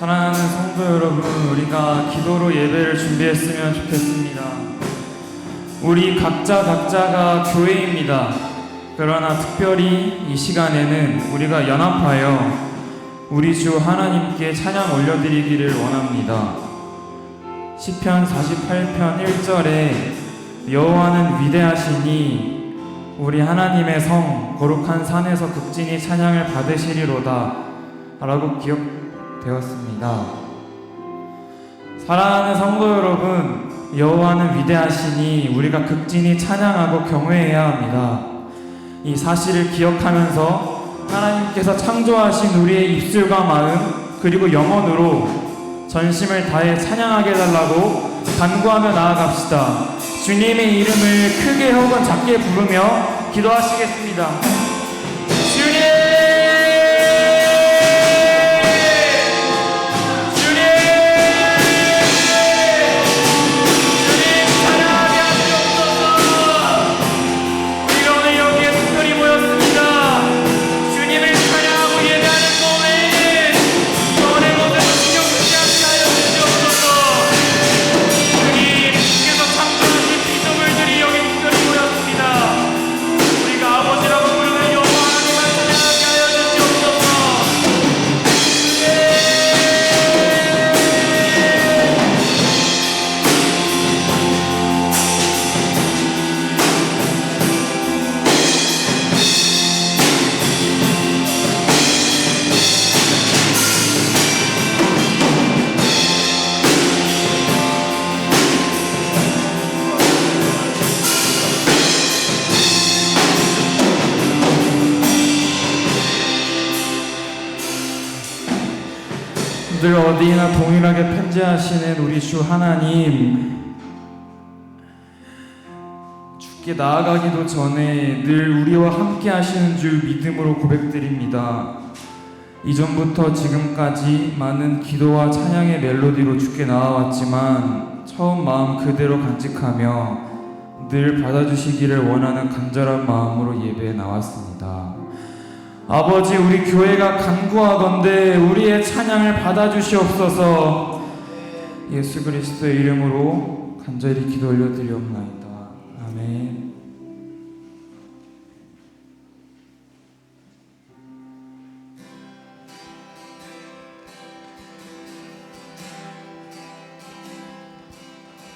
사랑하는 성도 여러분, 우리가 기도로 예배를 준비했으면 좋겠습니다. 우리 각자가 교회입니다. 그러나 특별히 이 시간에는 우리가 연합하여 우리 주 하나님께 찬양 올려드리기를 원합니다. 시편 48편 1절에 여호와는 위대하시니 우리 하나님의 성 거룩한 산에서 극진히 찬양을 받으시리로다 라고 기억되었습니다. 사랑하는 성도 여러분, 여호와는 위대하시니 우리가 극진히 찬양하고 경외해야 합니다. 이 사실을 기억하면서 하나님께서 창조하신 우리의 입술과 마음 그리고 영혼으로 전심을 다해 찬양하게 해달라고 간구하며 나아갑시다. 주님의 이름을 크게 혹은 작게 부르며 기도하시겠습니다. 주님! 늘 어디나 동일하게 편재하시는 우리 주 하나님, 주께 나아가기도 전에 늘 우리와 함께 하시는 줄 믿음으로 고백드립니다. 이전부터 지금까지 많은 기도와 찬양의 멜로디로 주께 나아왔지만 처음 마음 그대로 간직하며 늘 받아주시기를 원하는 간절한 마음으로 예배에 나왔습니다. 아버지, 우리 교회가 간구하건대 우리의 찬양을 받아주시옵소서. 예수 그리스도의 이름으로 간절히 기도 올려드리옵나이다. 아멘.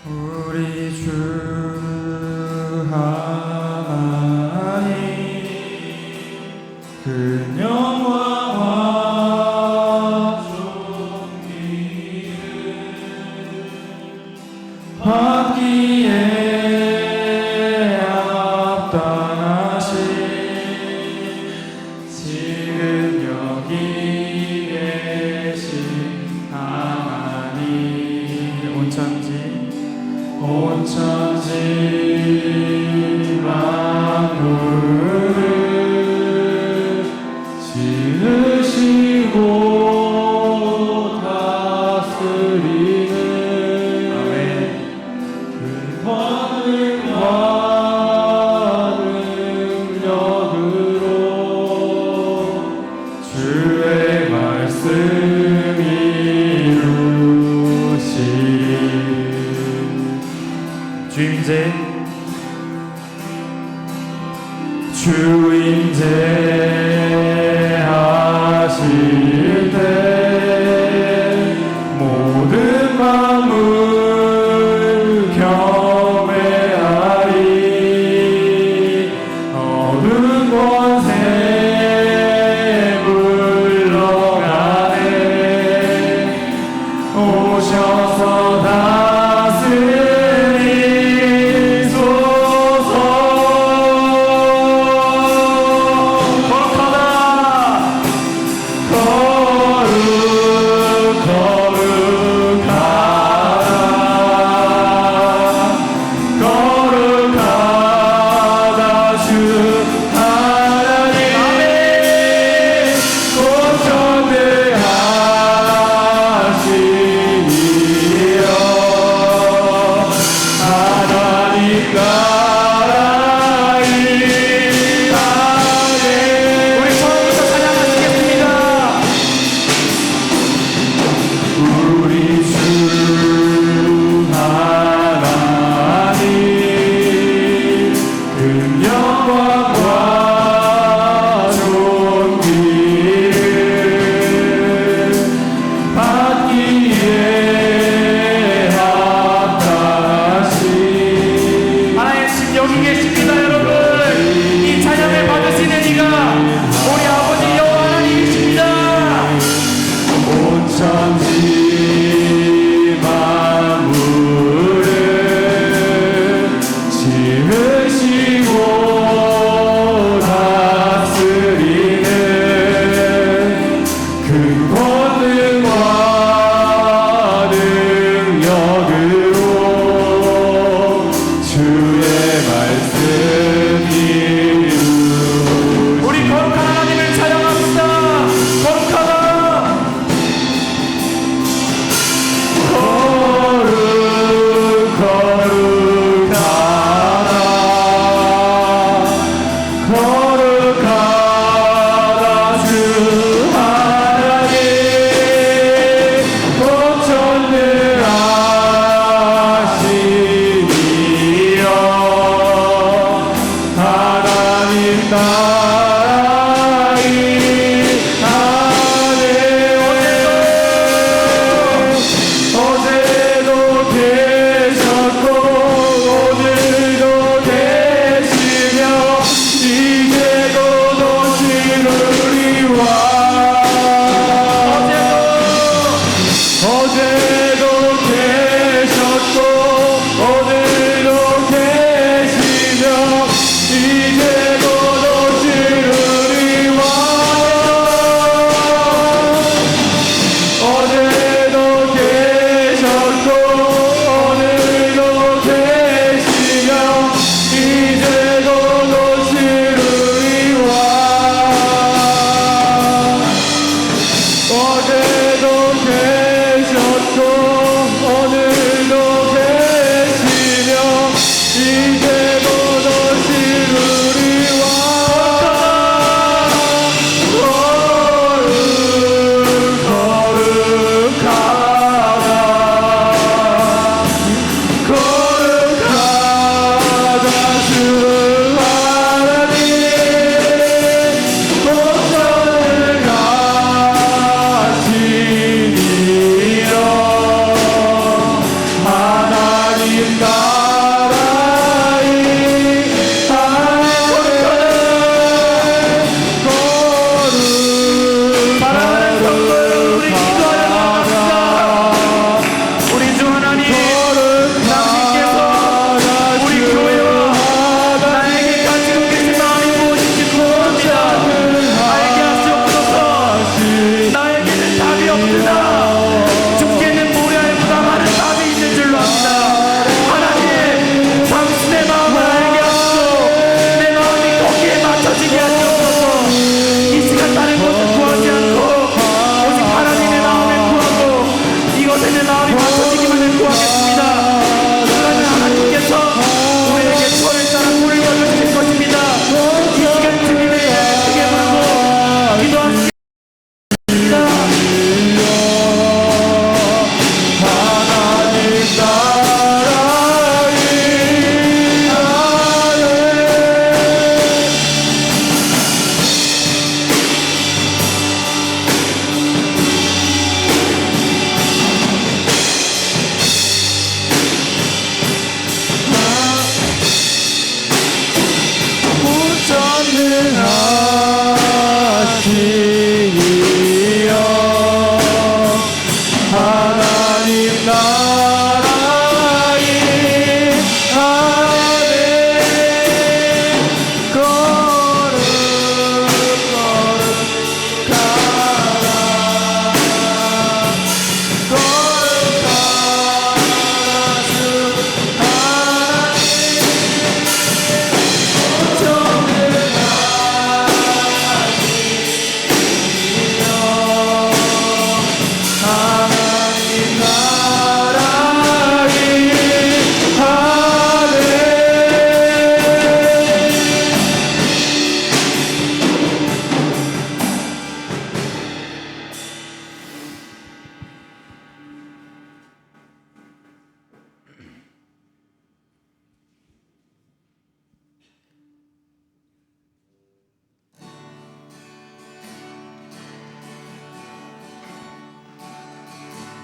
우리 주 그 영광과 존귀를 받기에 합당하신 지금 여기 계신 하나님, 온천지 만물을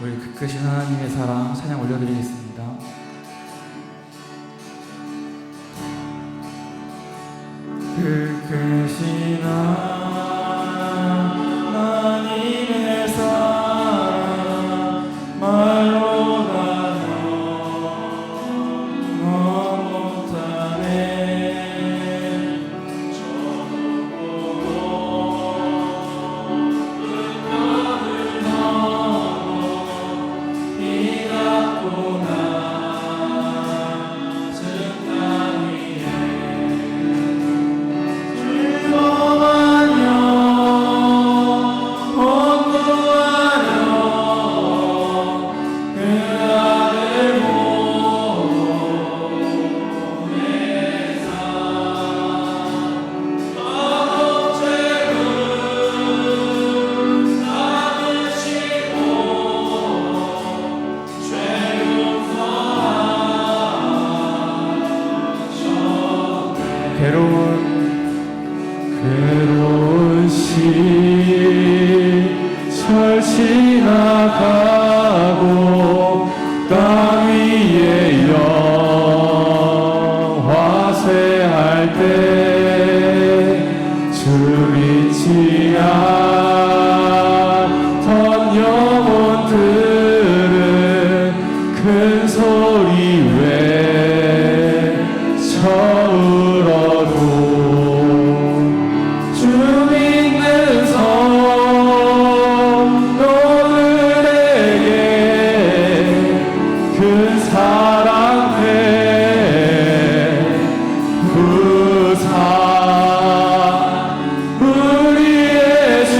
우리 그 크신 하나님의 사랑 찬양 올려드리겠습니다. 그 크신 하나님의 사랑 말로 다 영원 못하네. 저도 보고 은별을 넘어 이 낮고 낮은 땅 위에 즐거워하며 헌구하려 그 아들 보내사 마법죄를 담으시고 죄 용서하셨네. 괴로운 시절 지나가고 땅 위에 영화쇠할 때 주 믿지 않던 영혼들은 큰 소리 외쳐울어도 주 믿는 성도들에게 큰 사랑 베푸사 우리의 죄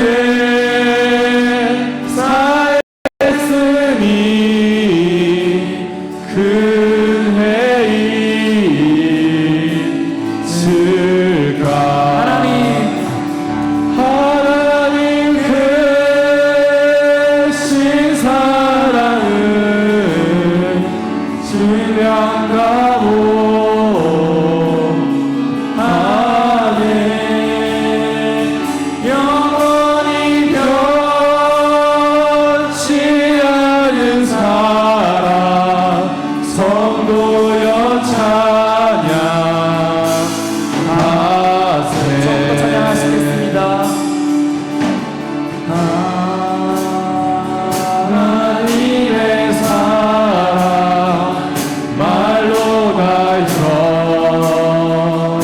사했으니 큰 해이 있을까. 하나님 크신 사랑은 질량가고 하네. 영원히 변치 않은 사랑 성도여 찬양하세. 처음부터 찬양하시겠습니다. 하나님의 사랑 말로 다 영원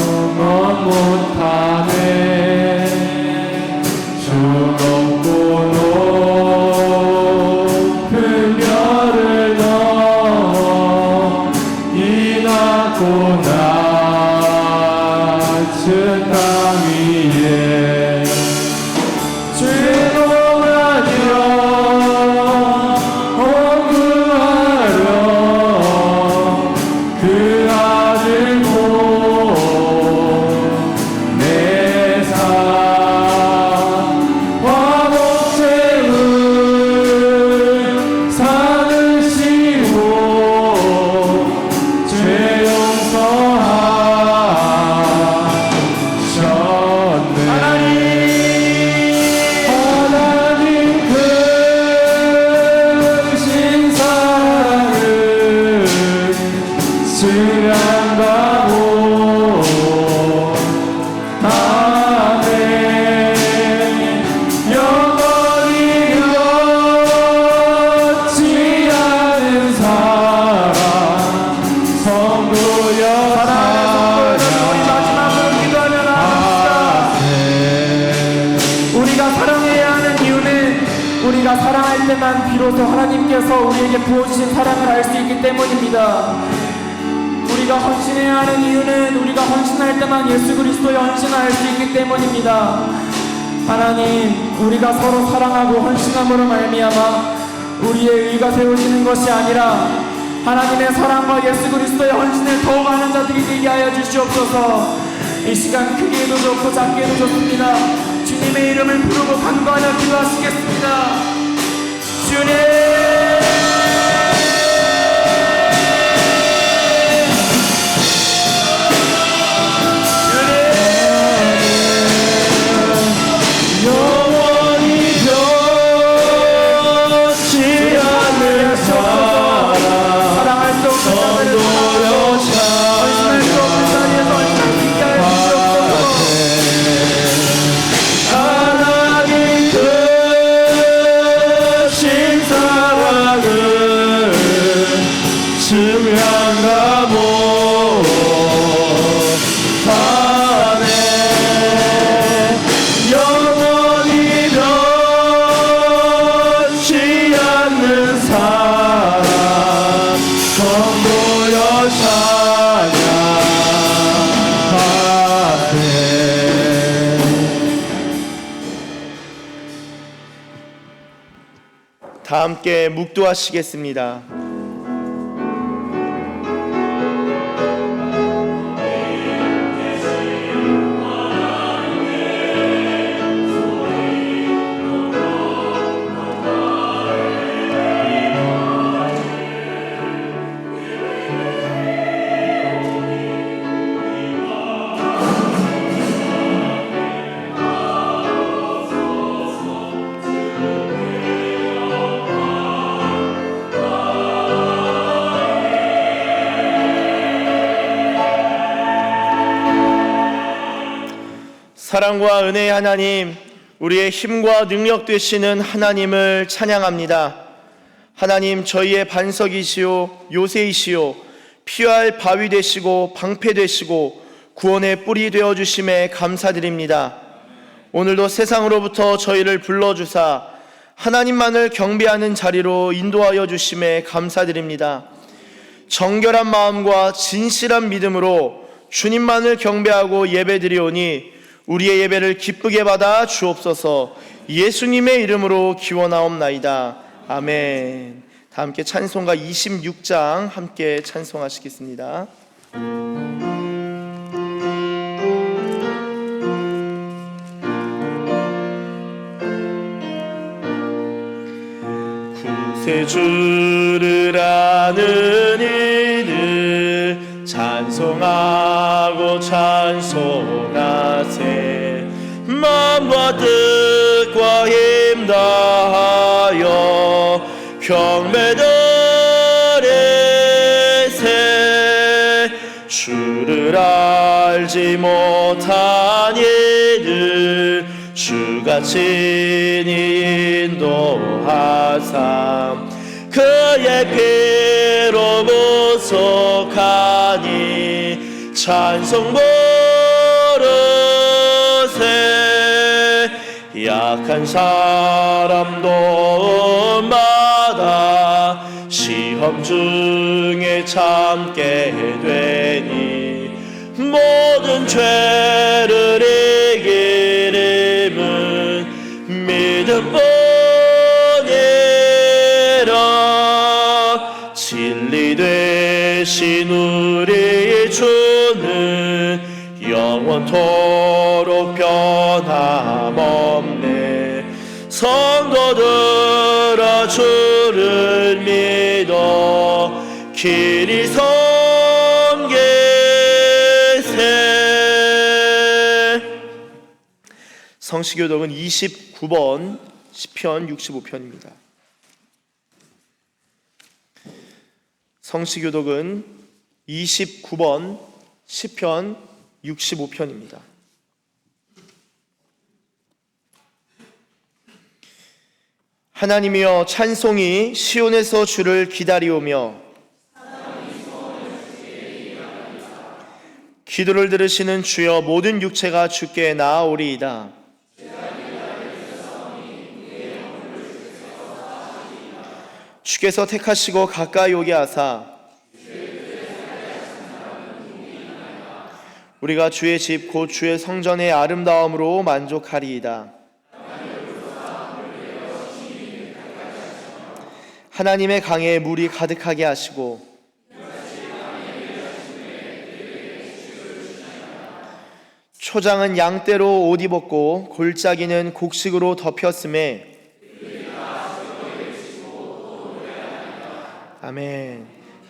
못하네. 주 높고 높은 별을 넘어 이 낮고 낮은 땅 위에 즐거워하며 헌구하려 그 아들 보내사 화목제물 사드시고 죄 용서하셨네. 하나님 크신 사랑은 질량가고 하네. 영원히 변치 않은 사랑 성도여 우리 마지막으로 기도하며 나아갑시다. 우리가 사랑해야 하는 이유는 우리가 사랑할 때만 비로소 하나님께서 우리에게 부어주신 사랑을 알 수 있기 때문입니다. 우리가 헌신해야 하는 이유는 우리가 헌신할 때만 예수 그리스도의 헌신을 알 수 있기 때문입니다. 하나님, 우리가 서로 사랑하고 헌신함으로 말미암아 우리의 의가 세워지는 것이 아니라 하나님의 사랑과 예수 그리스도의 헌신을 더욱 많은 자들이 되게 하여 주시옵소서. 이 시간 크게도 좋고 작게도 좋습니다. 주님의 이름을 부르고 간구하여 기도하시겠습니다. 주님, 영원히 변치 않은 다 함께 묵도하시겠습니다. 사랑과 은혜의 하나님, 우리의 힘과 능력 되시는 하나님을 찬양합니다. 하나님, 저희의 반석이시오 요새이시오 피할 바위 되시고 방패 되시고 구원의 뿌리 되어주심에 감사드립니다. 오늘도 세상으로부터 저희를 불러주사 하나님만을 경배하는 자리로 인도하여 주심에 감사드립니다. 정결한 마음과 진실한 믿음으로 주님만을 경배하고 예배드리오니 우리의 예배를 기쁘게 받아 주옵소서. 예수님의 이름으로 기원하옵나이다. 아멘. 다 함께 찬송가 26장 함께 찬송하시겠습니다. 구세주를 아는 이들 찬송하고 찬송하세. 마음과 뜻과 힘 다하여 경배드리세. 주를 알지 못한 이들 주가 친히 인도하사 그의 피로 구속하니 찬송 부르세. 약한 사람도 마다 시험 중에 참게 되니 모든 죄를 이기림은 믿음뿐이라. 진리 되신 우리 주는 영원토록 변함없네. 성도들아 주를 믿어 길이 섬기세. 성시교독은 29번 시편 65편입니다. 성시교독은 29번 시편 65편입니다. 하나님이여 찬송이 시온에서 주를 기다리오며 기도를 들으시는 주여 모든 육체가 주께 나아오리이다. 주께서 택하시고 가까이 오게 하사 우리가 주의 집 곧 주의 성전의 아름다움으로 만족하리이다. 하나님의 강에 물이 가득하게 하시고 초장은 양떼로 옷 입었고 골짜기는 곡식으로 덮였음에 아멘.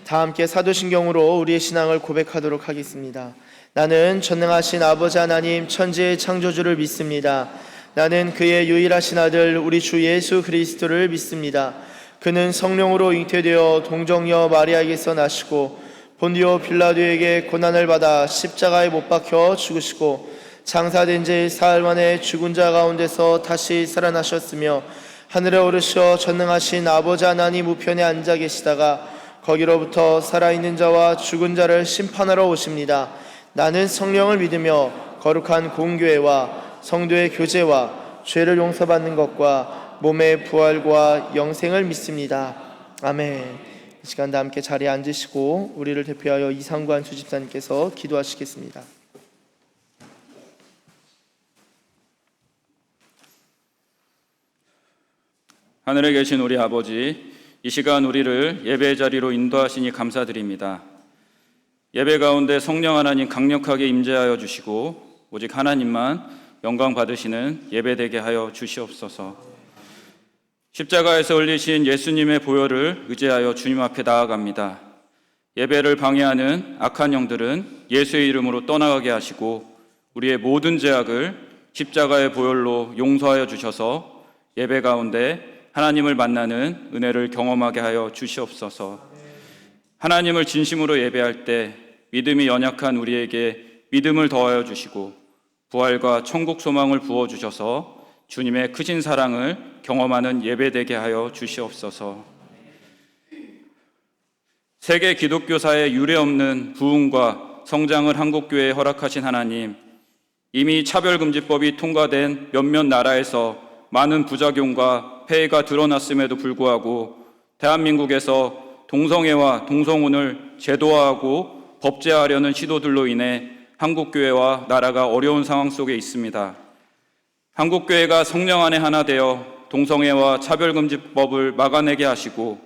다 함께 사도신경으로 우리의 신앙을 고백하도록 하겠습니다. 나는 전능하신 아버지 하나님 천지의 창조주를 믿습니다. 나는 그의 유일하신 아들 우리 주 예수 그리스도를 믿습니다. 그는 성령으로 잉태되어 동정녀 마리아에게서 나시고 본디오 빌라도에게 고난을 받아 십자가에 못 박혀 죽으시고 장사된 지 사흘 만에 죽은 자 가운데서 다시 살아나셨으며 하늘에 오르셔 전능하신 아버지 하나님 우편에 앉아 계시다가 거기로부터 살아있는 자와 죽은 자를 심판하러 오십니다. 나는 성령을 믿으며 거룩한 공교회와 성도의 교제와 죄를 용서받는 것과 몸의 부활과 영생을 믿습니다. 아멘. 이 시간 다 함께 자리에 앉으시고 우리를 대표하여 이상관 주집사님께서 기도하시겠습니다. 하늘에 계신 우리 아버지, 이 시간 우리를 예배의 자리로 인도하시니 감사드립니다. 예배 가운데 성령 하나님 강력하게 임재하여 주시고 오직 하나님만 영광 받으시는 예배되게 하여 주시옵소서. 십자가에서 흘리신 예수님의 보혈을 의지하여 주님 앞에 나아갑니다. 예배를 방해하는 악한 영들은 예수의 이름으로 떠나가게 하시고 우리의 모든 죄악을 십자가의 보혈로 용서하여 주셔서 예배 가운데 하나님을 만나는 은혜를 경험하게 하여 주시옵소서. 하나님을 진심으로 예배할 때 믿음이 연약한 우리에게 믿음을 더하여 주시고 부활과 천국 소망을 부어주셔서 주님의 크신 사랑을 경험하는 예배되게 하여 주시옵소서. 세계 기독교사의 유례없는 부흥과 성장을 한국교회에 허락하신 하나님, 이미 차별금지법이 통과된 몇몇 나라에서 많은 부작용과 폐해가 드러났음에도 불구하고 대한민국에서 동성애와 동성혼을 제도화하고 법제화하려는 시도들로 인해 한국교회와 나라가 어려운 상황 속에 있습니다. 한국교회가 성령 안에 하나 되어 동성애와 차별금지법을 막아내게 하시고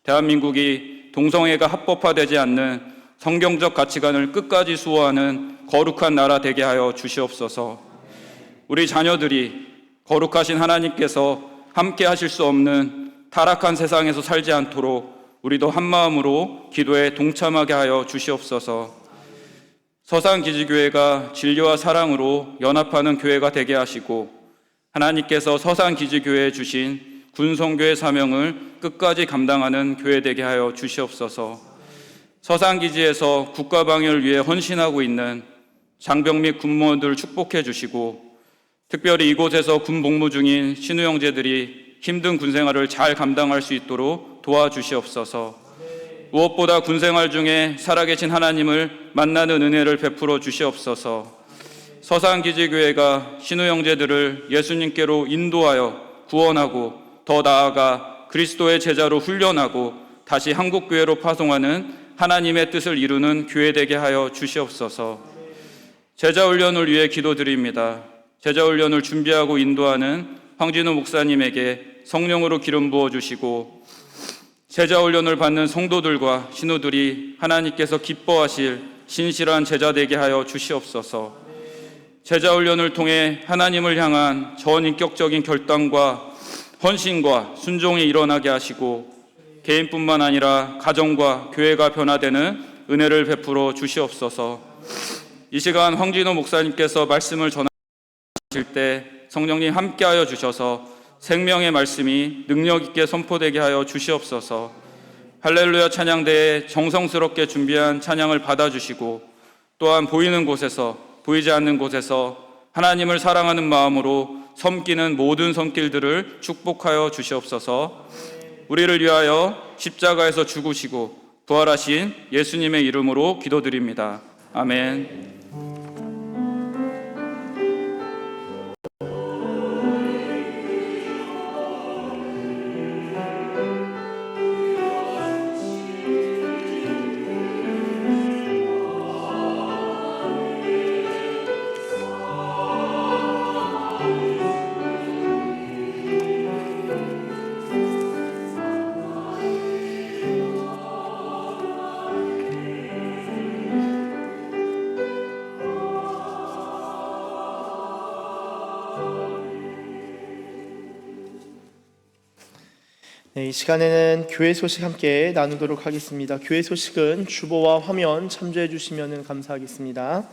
대한민국이 동성애가 합법화되지 않는 성경적 가치관을 끝까지 수호하는 거룩한 나라 되게 하여 주시옵소서. 우리 자녀들이 거룩하신 하나님께서 함께 하실 수 없는 타락한 세상에서 살지 않도록 우리도 한마음으로 기도에 동참하게 하여 주시옵소서. 서산기지교회가 진리와 사랑으로 연합하는 교회가 되게 하시고 하나님께서 서산기지교회에 주신 군성교회 사명을 끝까지 감당하는 교회 되게 하여 주시옵소서. 서산기지에서 국가방위를 위해 헌신하고 있는 장병 및 군무원들을 축복해 주시고 특별히 이곳에서 군 복무 중인 신우 형제들이 힘든 군생활을 잘 감당할 수 있도록 도와주시옵소서. 무엇보다 군생활 중에 살아계신 하나님을 만나는 은혜를 베풀어 주시옵소서. 서산기지교회가 신우 형제들을 예수님께로 인도하여 구원하고 더 나아가 그리스도의 제자로 훈련하고 다시 한국교회로 파송하는 하나님의 뜻을 이루는 교회 되게 하여 주시옵소서. 제자훈련을 위해 기도드립니다. 제자훈련을 준비하고 인도하는 황진우 목사님에게 성령으로 기름 부어주시고 제자훈련을 받는 성도들과 신우들이 하나님께서 기뻐하실 신실한 제자 되게 하여 주시옵소서. 제자훈련을 통해 하나님을 향한 전인격적인 결단과 헌신과 순종이 일어나게 하시고 개인뿐만 아니라 가정과 교회가 변화되는 은혜를 베풀어 주시옵소서. 이 시간 황진호 목사님께서 말씀을 전하실 때 성령님 함께하여 주셔서 생명의 말씀이 능력 있게 선포되게 하여 주시옵소서. 할렐루야 찬양대에 정성스럽게 준비한 찬양을 받아주시고 또한 보이는 곳에서 보이지 않는 곳에서 하나님을 사랑하는 마음으로 섬기는 모든 손길들을 축복하여 주시옵소서. 우리를 위하여 십자가에서 죽으시고 부활하신 예수님의 이름으로 기도드립니다. 아멘. 이 시간에는 교회 소식 함께 나누도록 하겠습니다. 교회 소식은 주보와 화면 참조해 주시면 감사하겠습니다.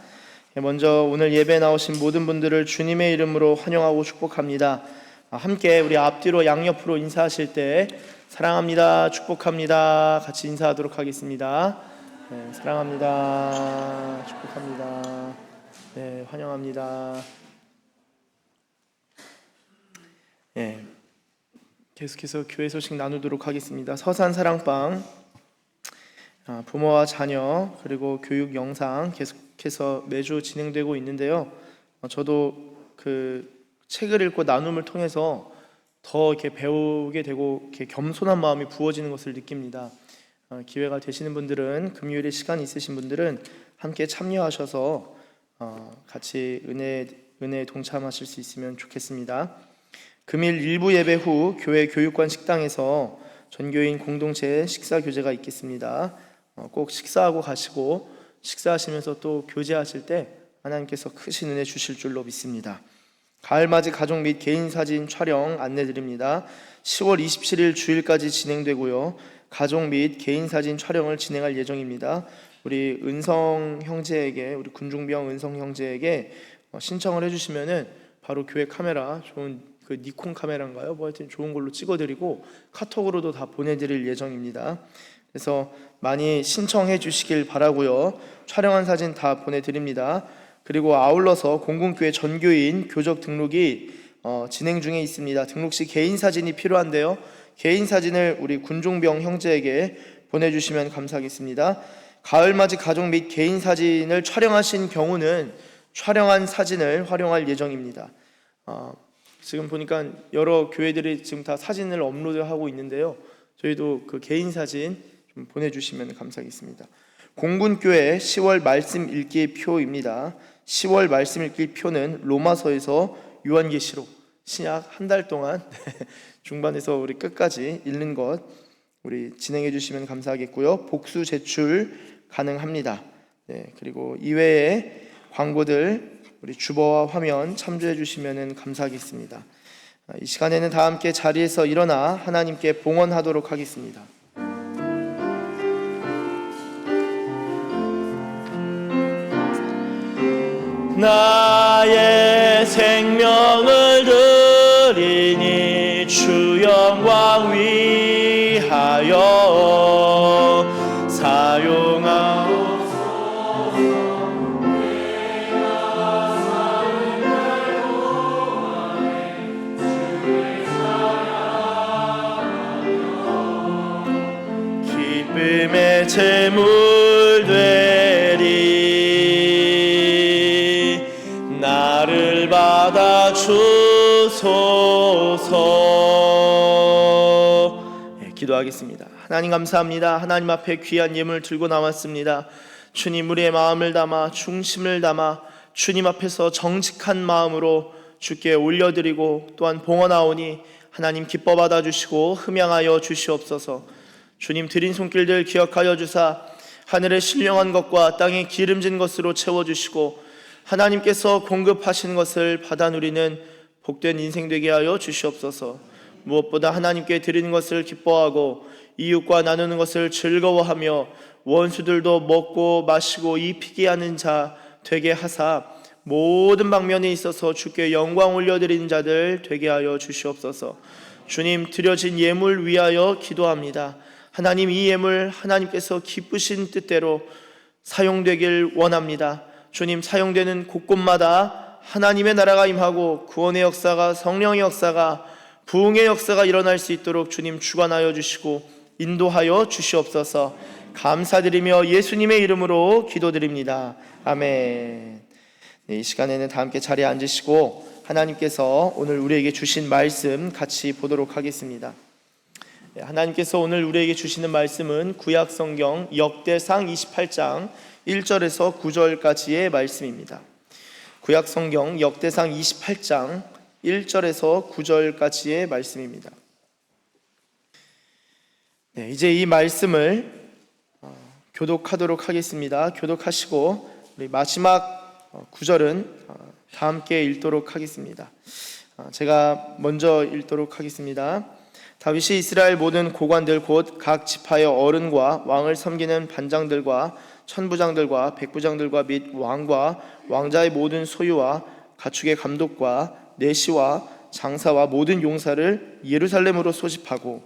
먼저 오늘 예배 나오신 모든 분들을 주님의 이름으로 환영하고 축복합니다. 함께 우리 앞뒤로 양옆으로 인사하실 때 사랑합니다, 축복합니다 같이 인사하도록 하겠습니다. 네, 사랑합니다, 축복합니다, 네, 환영합니다. 네. 계속해서 교회 소식 나누도록 하겠습니다. 서산사랑방 부모와 자녀 그리고 교육 영상 계속해서 매주 진행되고 있는데요. 저도 그 책을 읽고 나눔을 통해서 더 이렇게 배우게 되고 이렇게 겸손한 마음이 부어지는 것을 느낍니다. 기회가 되시는 분들은 금요일에 시간 있으신 분들은 함께 참여하셔서 같이 은혜에 동참하실 수 있으면 좋겠습니다. 금일 일부 예배 후 교회 교육관 식당에서 전교인 공동체 식사 교제가 있겠습니다. 꼭 식사하고 가시고 식사하시면서 또 교제하실 때 하나님께서 크신 은혜 주실 줄로 믿습니다. 가을맞이 가족 및 개인 사진 촬영 안내드립니다. 10월 27일 주일까지 진행되고요. 가족 및 개인 사진 촬영을 진행할 예정입니다. 우리 은성 형제에게, 우리 군중병 은성 형제에게 신청을 해주시면은 바로 교회 카메라, 좋은 그 니콘 카메라인가요? 뭐 하여튼 좋은 걸로 찍어드리고 카톡으로도 다 보내드릴 예정입니다. 그래서 많이 신청해 주시길 바라고요. 촬영한 사진 다 보내드립니다. 그리고 아울러서 공군교회 전교인 교적 등록이 진행 중에 있습니다. 등록 시 개인 사진이 필요한데요. 개인 사진을 우리 군종병 형제에게 보내주시면 감사하겠습니다. 가을맞이 가족 및 개인 사진을 촬영하신 경우는 촬영한 사진을 활용할 예정입니다. 지금 보니까 여러 교회들이 지금 다 사진을 업로드하고 있는데요. 저희도 그 개인 사진 좀 보내주시면 감사하겠습니다. 공군교회 10월 말씀 읽기 표입니다. 10월 말씀 읽기 표는 로마서에서 요한계시록 신약 한 달 동안 중반에서 우리 끝까지 읽는 것 우리 진행해 주시면 감사하겠고요. 복수 제출 가능합니다. 그리고 이외에 광고들 우리 주보와 화면 참조해 주시면 감사하겠습니다. 이 시간에는 다 함께 자리에서 일어나 하나님께 봉헌하도록 하겠습니다. 나의 생명을 드리니 주 영광 위하여 사용하옵소서. 기쁨의 제물 되리 나를 받아 주소서. 기도하겠습니다. 하나님 감사합니다. 하나님 앞에 귀한 예물 들고 나왔습니다. 주님, 우리의 마음을 담아 중심을 담아 주님 앞에서 정직한 마음으로 주께 올려드리고 또한 봉헌하오니 하나님 기뻐 받아주시고 흠양하여 주시옵소서. 주님, 드린 손길들 기억하여 주사 하늘의 신령한 것과 땅의 기름진 것으로 채워주시고 하나님께서 공급하신 것을 받아 누리는 복된 인생 되게 하여 주시옵소서. 무엇보다 하나님께 드리는 것을 기뻐하고 이웃과 나누는 것을 즐거워하며 원수들도 먹고 마시고 입히게 하는 자 되게 하사 모든 방면에 있어서 주께 영광 올려드리는 자들 되게 하여 주시옵소서. 주님, 드려진 예물 위하여 기도합니다. 하나님, 이 예물 하나님께서 기쁘신 뜻대로 사용되길 원합니다. 주님, 사용되는 곳곳마다 하나님의 나라가 임하고 구원의 역사가, 성령의 역사가, 부흥의 역사가 일어날 수 있도록 주님 주관하여 주시고 인도하여 주시옵소서. 감사드리며 예수님의 이름으로 기도드립니다. 아멘. 이 시간에는 다 함께 자리에 앉으시고 하나님께서 오늘 우리에게 주신 말씀 같이 보도록 하겠습니다. 하나님께서 오늘 우리에게 주시는 말씀은 구약성경 역대상 28장 1절에서 9절까지의 말씀입니다. 구약성경 역대상 28장 1절에서 9절까지의 말씀입니다. 이제 이 말씀을 교독하도록 하겠습니다. 교독하시고 우리 마지막 9절은 다 함께 읽도록 하겠습니다. 제가 먼저 읽도록 하겠습니다. 다윗이 이스라엘 모든 고관들 곧 각 지파의 어른과 왕을 섬기는 반장들과 천부장들과 백부장들과 및 왕과 왕자의 모든 소유와 가축의 감독과 내시와 장사와 모든 용사를 예루살렘으로 소집하고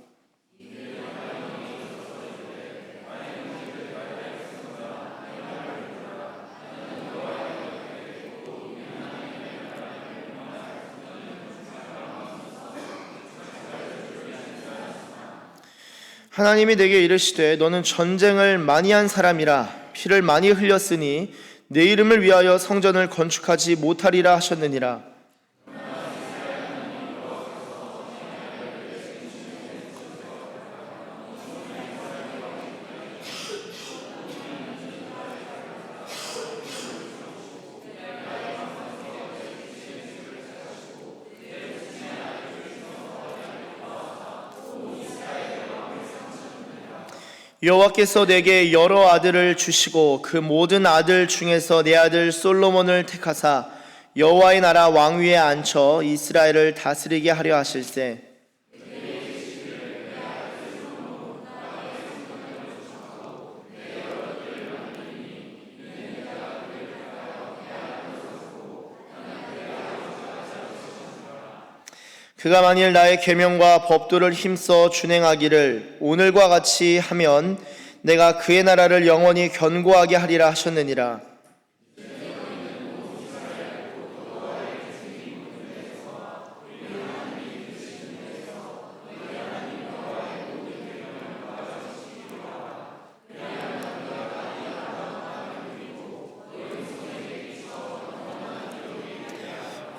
하나님이 내게 이르시되 너는 전쟁을 많이 한 사람이라 피를 많이 흘렸으니 내 이름을 위하여 성전을 건축하지 못하리라 하셨느니라. 여호와께서 내게 여러 아들을 주시고 그 모든 아들 중에서 내 아들 솔로몬을 택하사 여호와의 나라 왕위에 앉혀 이스라엘을 다스리게 하려 하실세. 그가 만일 나의 계명과 법도를 힘써 준행하기를 오늘과 같이 하면 내가 그의 나라를 영원히 견고하게 하리라 하셨느니라.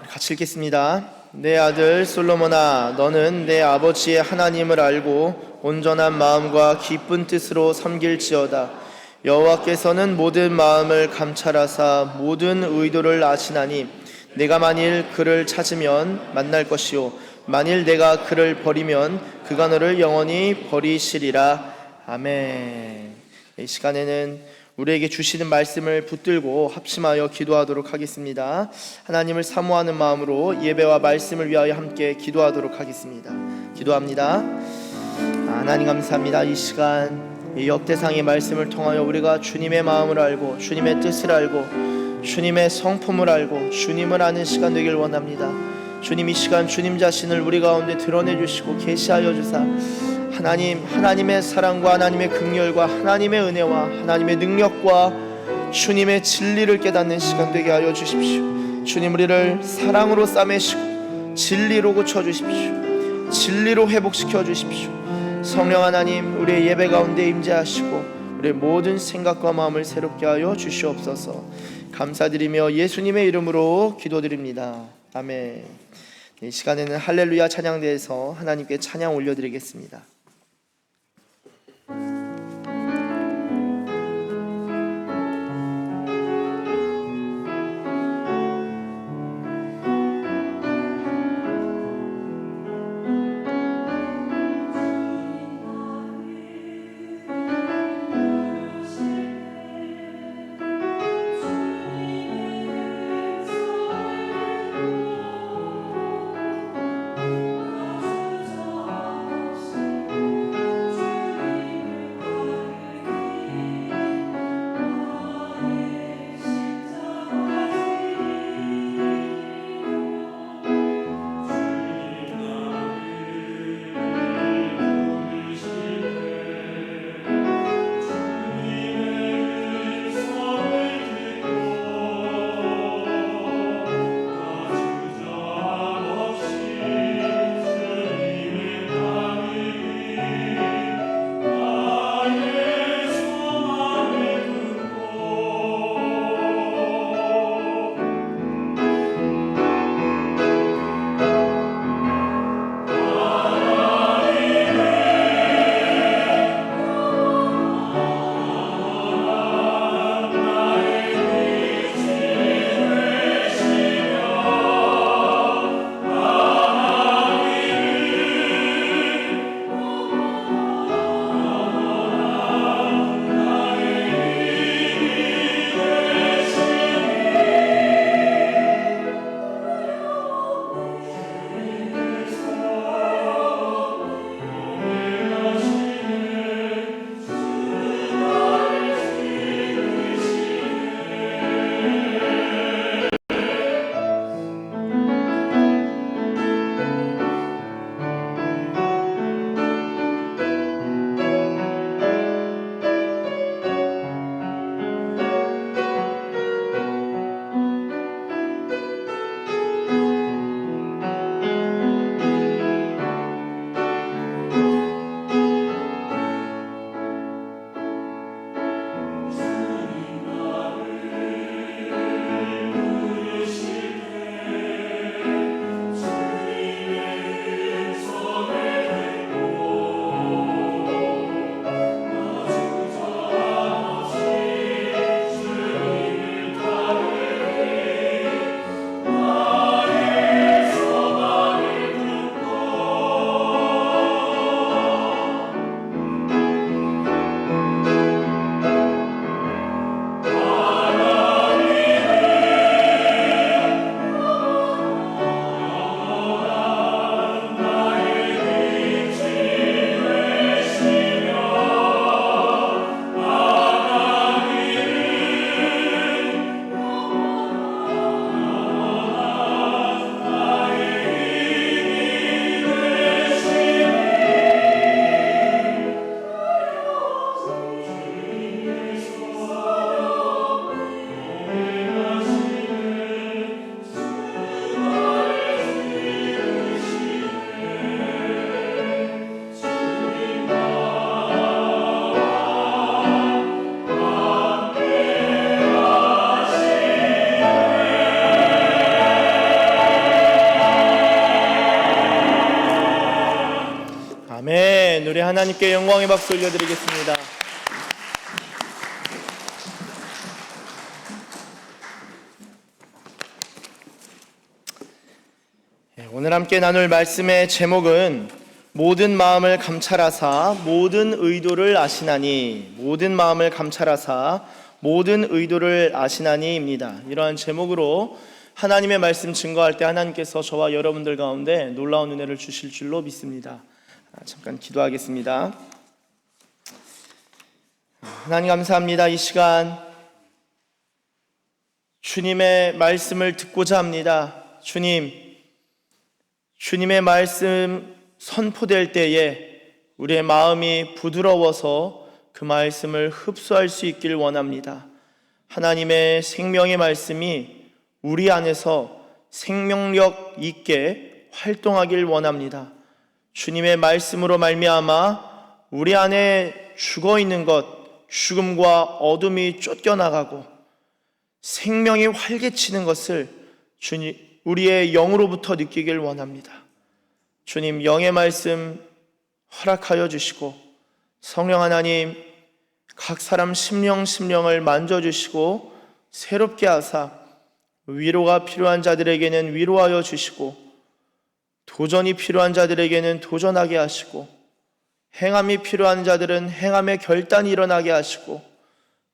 같이 읽겠습니다. 내 아들 솔로몬아, 너는 내 아버지의 하나님을 알고 온전한 마음과 기쁜 뜻으로 섬길지어다. 여호와께서는 모든 마음을 감찰하사 모든 의도를 아시나니 내가 만일 그를 찾으면 만날 것이요 만일 내가 그를 버리면 그가 너를 영원히 버리시리라. 아멘. 이 시간에는 우리에게 주시는 말씀을 붙들고 합심하여 기도하도록 하겠습니다. 하나님을 사모하는 마음으로 예배와 말씀을 위하여 함께 기도하도록 하겠습니다. 기도합니다. 하나님 감사합니다. 이 시간 이 역대상의 말씀을 통하여 우리가 주님의 마음을 알고 주님의 뜻을 알고 주님의 성품을 알고 주님을 아는 시간 되길 원합니다. 주님, 이 시간 주님 자신을 우리 가운데 드러내 주시고 계시하여 주사 하나님의 사랑과 하나님의 긍휼과 하나님의 은혜와 하나님의 능력과 주님의 진리를 깨닫는 시간 되게 하여 주십시오. 주님, 우리를 사랑으로 싸매시고 진리로 고쳐주십시오. 진리로 회복시켜 주십시오. 성령 하나님, 우리의 예배 가운데 임재하시고 우리의 모든 생각과 마음을 새롭게 하여 주시옵소서. 감사드리며 예수님의 이름으로 기도드립니다. 아멘. 이 시간에는 할렐루야 찬양대에서 하나님께 찬양 올려드리겠습니다. 아멘. 우리 하나님께 영광의 박수 올려드리겠습니다. 오늘 함께 나눌 말씀의 제목은 모든 마음을 감찰하사 모든 의도를 아시나니, 모든 마음을 감찰하사 모든 의도를 아시나니입니다. 이러한 제목으로 하나님의 말씀 증거할 때 하나님께서 저와 여러분들 가운데 놀라운 은혜를 주실 줄로 믿습니다. 잠깐 기도하겠습니다. 하나님 감사합니다. 이 시간 주님의 말씀을 듣고자 합니다. 주님의 말씀 선포될 때에 우리의 마음이 부드러워서 그 말씀을 흡수할 수 있길 원합니다. 하나님의 생명의 말씀이 우리 안에서 생명력 있게 활동하길 원합니다. 주님의 말씀으로 말미암아 우리 안에 죽어있는 것, 죽음과 어둠이 쫓겨나가고 생명이 활개치는 것을 우리의 영으로부터 느끼길 원합니다. 주님, 영의 말씀 허락하여 주시고 성령 하나님 각 사람 심령을 만져주시고 새롭게 하사 위로가 필요한 자들에게는 위로하여 주시고 도전이 필요한 자들에게는 도전하게 하시고 행함이 필요한 자들은 행함의 결단이 일어나게 하시고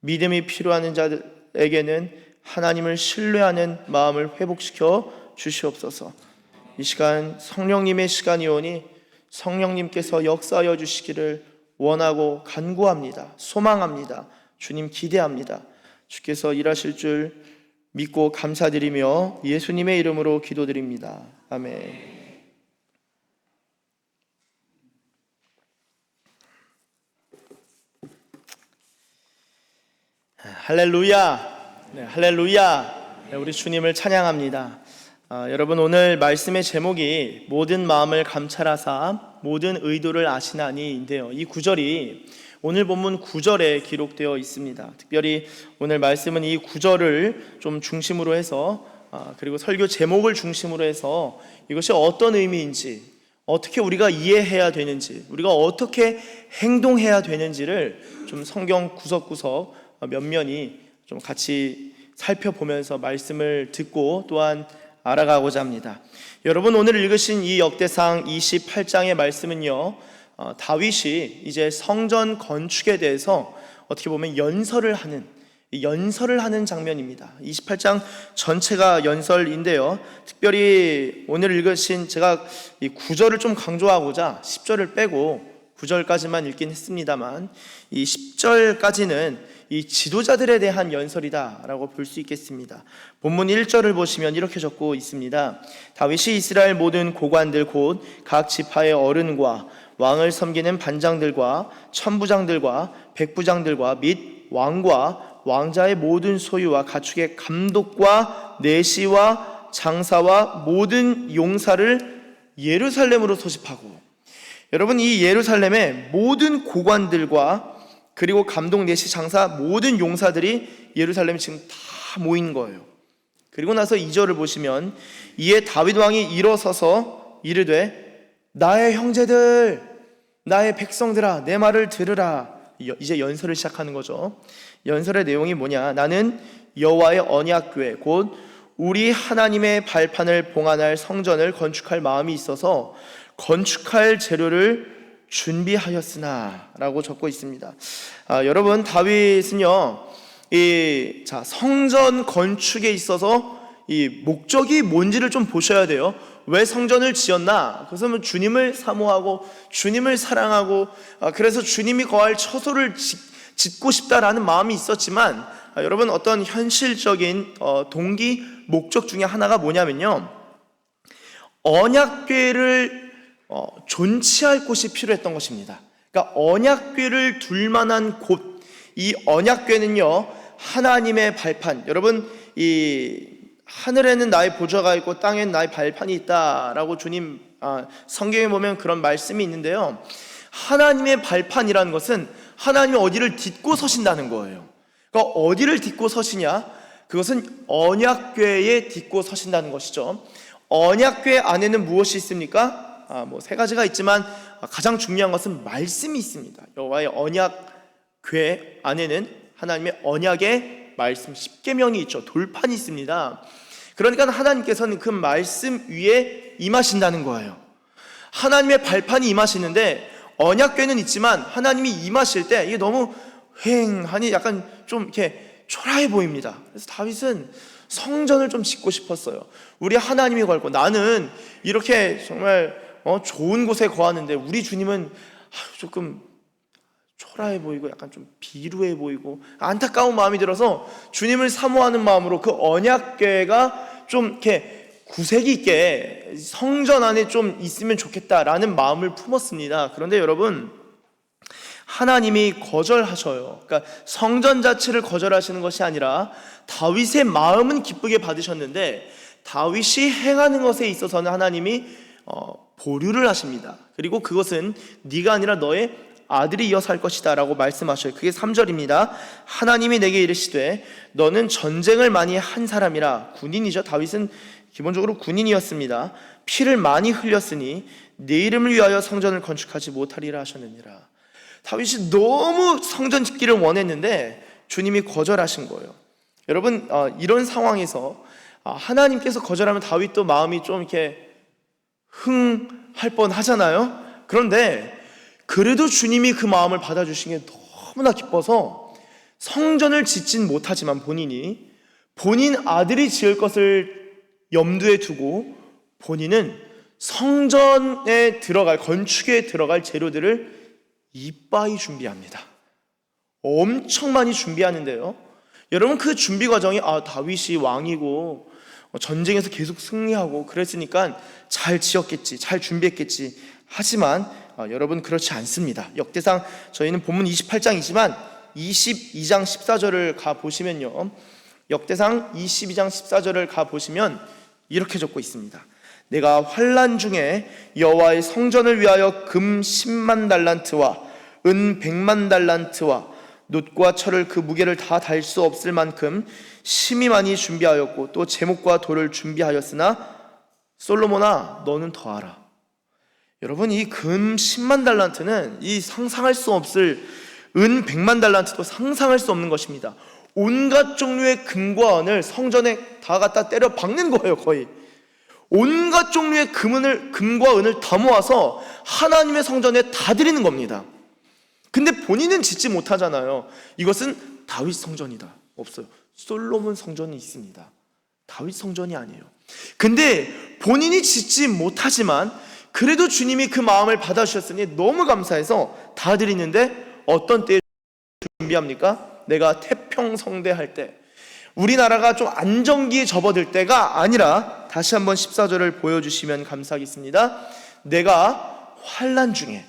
믿음이 필요한 자들에게는 하나님을 신뢰하는 마음을 회복시켜 주시옵소서. 이 시간 성령님의 시간이오니 성령님께서 역사하여 주시기를 원하고 간구합니다. 소망합니다. 주님 기대합니다. 주께서 일하실 줄 믿고 감사드리며 예수님의 이름으로 기도드립니다. 아멘. 할렐루야. 네, 할렐루야. 네, 우리 주님을 찬양합니다. 여러분, 오늘 말씀의 제목이 모든 마음을 감찰하사 모든 의도를 아시나니인데요, 이 구절이 오늘 본문 9절에 기록되어 있습니다. 특별히 오늘 말씀은 이 9절을 좀 중심으로 해서 그리고 설교 제목을 중심으로 해서 이것이 어떤 의미인지, 어떻게 우리가 이해해야 되는지, 우리가 어떻게 행동해야 되는지를 좀 성경 구석구석 면면히 좀 같이 살펴보면서 말씀을 듣고 또한 알아가고자 합니다. 여러분, 오늘 읽으신 이 역대상 28장의 말씀은요, 다윗이 이제 성전 건축에 대해서 어떻게 보면 연설을 하는 장면입니다. 28장 전체가 연설인데요, 특별히 오늘 읽으신 제가 이 9절을 좀 강조하고자 10절을 빼고 9절까지만 읽긴 했습니다만, 이 10절까지는 이 지도자들에 대한 연설이다라고 볼 수 있겠습니다. 본문 1절을 보시면 이렇게 적고 있습니다. 다윗이 이스라엘 모든 고관들 곧 각 지파의 어른과 왕을 섬기는 반장들과 천부장들과 백부장들과 및 왕과 왕자의 모든 소유와 가축의 감독과 내시와 장사와 모든 용사를 예루살렘으로 소집하고, 여러분, 이 예루살렘의 모든 고관들과 그리고 감독, 내시, 장사 모든 용사들이 예루살렘에 지금 다 모인 거예요. 그리고 나서 2절을 보시면 이에 다윗 왕이 일어서서 이르되 나의 형제들, 나의 백성들아, 내 말을 들으라. 이제 연설을 시작하는 거죠. 연설의 내용이 뭐냐? 나는 여호와의 언약궤 곧 우리 하나님의 발판을 봉안할 성전을 건축할 마음이 있어서 건축할 재료를 준비하였으나 라고 적고 있습니다. 여러분, 다윗은요, 성전 건축에 있어서 이 목적이 뭔지를 좀 보셔야 돼요. 왜 성전을 지었나? 그것은 주님을 사모하고 주님을 사랑하고 그래서 주님이 거할 처소를 짓고 싶다라는 마음이 있었지만, 여러분, 어떤 현실적인 동기, 목적 중에 하나가 뭐냐면요, 언약궤를 존치할 곳이 필요했던 것입니다. 그러니까 언약궤를 둘 만한 곳, 이 언약궤는요 하나님의 발판, 여러분, 이 하늘에는 나의 보좌가 있고 땅에는 나의 발판이 있다라고 주님 성경에 보면 그런 말씀이 있는데요, 하나님의 발판이라는 것은 하나님이 어디를 딛고 서신다는 거예요. 그러니까 어디를 딛고 서시냐? 그것은 언약궤에 딛고 서신다는 것이죠. 언약궤 안에는 무엇이 있습니까? 뭐 세 가지가 있지만 가장 중요한 것은 말씀이 있습니다. 여호와의 언약궤 안에는 하나님의 언약의 말씀 10계명이 있죠. 돌판이 있습니다. 그러니까 하나님께서는 그 말씀 위에 임하신다는 거예요. 하나님의 발판이 임하시는데 언약궤는 있지만 하나님이 임하실 때 이게 너무 휑하니 약간 좀 이렇게 초라해 보입니다. 그래서 다윗은 성전을 좀 짓고 싶었어요. 우리 하나님이 걸고 나는 이렇게 정말 좋은 곳에 거하는데 우리 주님은 조금 초라해 보이고 약간 좀 비루해 보이고 안타까운 마음이 들어서 주님을 사모하는 마음으로 그 언약궤가 좀 이렇게 구색 있게 성전 안에 좀 있으면 좋겠다라는 마음을 품었습니다. 그런데 여러분, 하나님이 거절하셔요. 그러니까 성전 자체를 거절하시는 것이 아니라 다윗의 마음은 기쁘게 받으셨는데 다윗이 행하는 것에 있어서는 하나님이 보류를 하십니다. 그리고 그것은 네가 아니라 너의 아들이 이어서 할 것이다 라고 말씀하셔요. 그게 3절입니다. 하나님이 내게 이르시되 너는 전쟁을 많이 한 사람이라. 군인이죠. 다윗은 기본적으로 군인이었습니다. 피를 많이 흘렸으니 내 이름을 위하여 성전을 건축하지 못하리라 하셨느니라. 다윗이 너무 성전 짓기를 원했는데 주님이 거절하신 거예요. 여러분, 이런 상황에서 하나님께서 거절하면 다윗도 마음이 좀 이렇게 흥할 뻔 하잖아요. 그런데 그래도 주님이 그 마음을 받아주신 게 너무나 기뻐서 성전을 짓진 못하지만 본인 아들이 지을 것을 염두에 두고 본인은 성전에 들어갈, 건축에 들어갈 재료들을 이빠이 준비합니다. 엄청 많이 준비하는데요, 여러분, 그 준비 과정이 다윗이 왕이고 전쟁에서 계속 승리하고 그랬으니까 잘 지었겠지, 잘 준비했겠지. 하지만 여러분, 그렇지 않습니다. 역대상 저희는 본문 28장이지만 22장 14절을 가보시면요, 역대상 22장 14절을 가보시면 이렇게 적고 있습니다. 내가 환난 중에 여호와의 성전을 위하여 금 10만 달란트와 은 100만 달란트와 놋과 철을 그 무게를 다 달 수 없을 만큼 심히 많이 준비하였고 또 제목과 돌을 준비하였으나 솔로몬아 너는 더하라. 여러분, 이 금 10만 달란트는 이 상상할 수 없을, 은 100만 달란트도 상상할 수 없는 것입니다. 온갖 종류의 금과 은을 성전에 다 갖다 때려 박는 거예요. 거의 온갖 종류의 금과 은을 다 모아서 하나님의 성전에 다 드리는 겁니다. 근데 본인은 짓지 못하잖아요. 이것은 다윗 성전이다. 없어요. 솔로몬 성전이 있습니다. 다윗 성전이 아니에요. 근데 본인이 짓지 못하지만 그래도 주님이 그 마음을 받아주셨으니 너무 감사해서 다 드리는데 어떤 때에 준비합니까? 내가 태평성대할 때, 우리나라가 좀 안정기에 접어들 때가 아니라, 다시 한번 14절을 보여주시면 감사하겠습니다. 내가 환난 중에,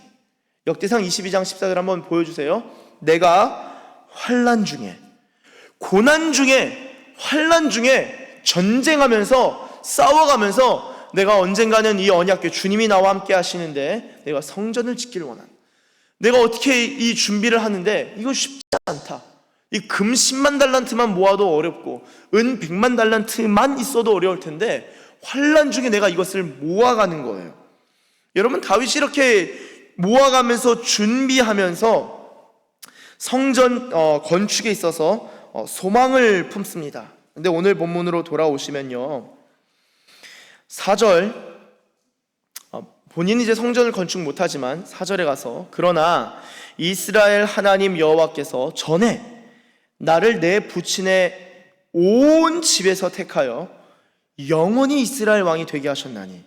역대상 22장 14절 한번 보여주세요. 내가 환난 중에, 고난 중에, 환난 중에 전쟁하면서 싸워가면서 내가 언젠가는 이 언약궤, 주님이 나와 함께 하시는데 내가 성전을 짓기를 원한다. 내가 어떻게 이 준비를 하는데 이거 쉽지 않다. 이 금 10만 달란트만 모아도 어렵고 은 100만 달란트만 있어도 어려울 텐데 환난 중에 내가 이것을 모아가는 거예요. 여러분, 다윗이 이렇게 모아가면서 준비하면서 성전 건축에 있어서 소망을 품습니다. 근데 오늘 본문으로 돌아오시면요, 4절, 본인이 이제 성전을 건축 못하지만 4절에 가서 그러나 이스라엘 하나님 여호와께서 전에 나를 내 부친의 온 집에서 택하여 영원히 이스라엘 왕이 되게 하셨나니.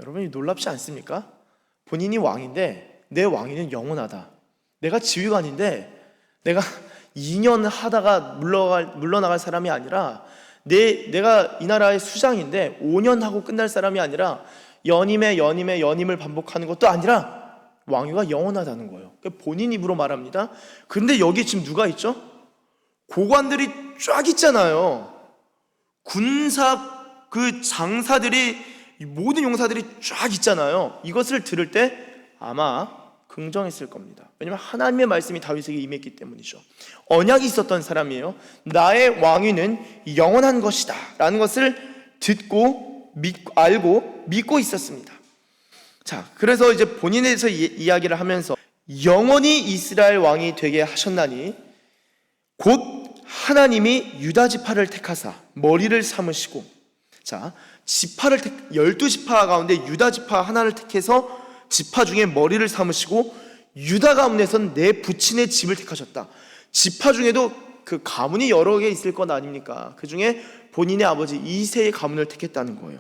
여러분이 놀랍지 않습니까? 본인이 왕인데 내 왕위는 영원하다. 내가 지휘관인데 내가 2년 하다가 물러나갈 사람이 아니라 내가 이 나라의 수장인데 5년 하고 끝날 사람이 아니라 연임을 반복하는 것도 아니라 왕위가 영원하다는 거예요. 그러니까 본인 입으로 말합니다. 근데 여기 지금 누가 있죠? 고관들이 쫙 있잖아요. 군사 그 장사들이, 모든 용사들이 쫙 있잖아요. 이것을 들을 때 아마 긍정했을 겁니다. 왜냐하면 하나님의 말씀이 다윗에게 임했기 때문이죠. 언약이 있었던 사람이에요. 나의 왕위는 영원한 것이다 라는 것을 듣고 알고 믿고 있었습니다. 자, 그래서 이제 본인에 대해서 이야기를 하면서 영원히 이스라엘 왕이 되게 하셨나니 곧 하나님이 유다 지파를 택하사 머리를 삼으시고, 자, 지파를 12지파 가운데 유다 지파 하나를 택해서 지파 중에 머리를 삼으시고 유다 가문에선 내 부친의 집을 택하셨다. 지파 중에도 그 가문이 여러 개 있을 것 아닙니까? 그 중에 본인의 아버지 이새의 가문을 택했다는 거예요.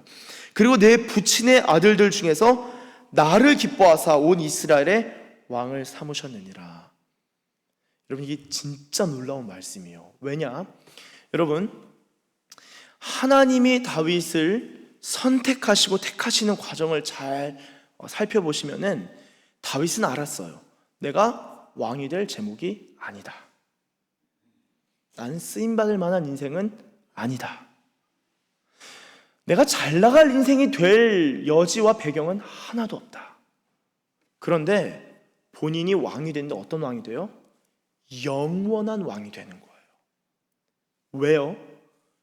그리고 내 부친의 아들들 중에서 나를 기뻐하사 온 이스라엘의 왕을 삼으셨느니라. 여러분, 이게 진짜 놀라운 말씀이에요. 왜냐? 여러분, 하나님이 다윗을 선택하시고 택하시는 과정을 잘 살펴보시면은 다윗은 알았어요. 내가 왕이 될 제목이 아니다. 나는 쓰임받을 만한 인생은 아니다. 내가 잘 나갈 인생이 될 여지와 배경은 하나도 없다. 그런데 본인이 왕이 됐는데 어떤 왕이 돼요? 영원한 왕이 되는 거예요. 왜요?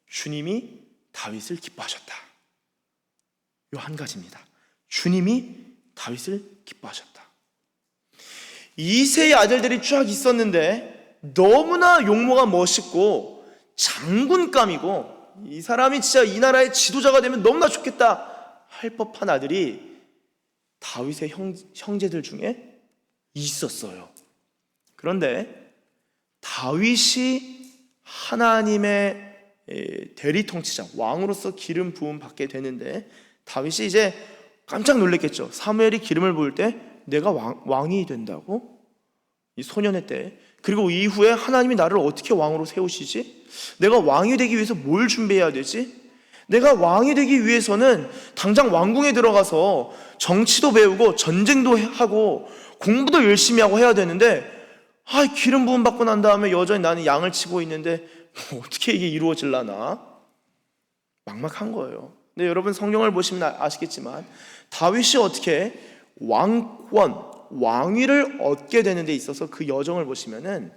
주님이 다윗을 기뻐하셨다. 요 한 가지입니다. 주님이 다윗을 기뻐하셨다. 이새의 아들들이 쫙 있었는데 너무나 용모가 멋있고 장군감이고 이 사람이 진짜 이 나라의 지도자가 되면 너무나 좋겠다 할 법한 아들이 다윗의 형제들 중에 있었어요. 그런데 다윗이 하나님의 대리 통치자, 왕으로서 기름 부음 받게 되는데 다윗이 이제 깜짝 놀랐겠죠. 사무엘이 기름을 부을 때 내가 왕이 된다고? 이 소년의 때. 그리고 이후에 하나님이 나를 어떻게 왕으로 세우시지? 내가 왕이 되기 위해서 뭘 준비해야 되지? 내가 왕이 되기 위해서는 당장 왕궁에 들어가서 정치도 배우고 전쟁도 하고 공부도 열심히 하고 해야 되는데 기름 부음 받고 난 다음에 여전히 나는 양을 치고 있는데 어떻게 이게 이루어질라나? 막막한 거예요. 근데 여러분 성경을 보시면 아시겠지만 다윗이 어떻게 왕위를 얻게 되는 데 있어서 그 여정을 보시면은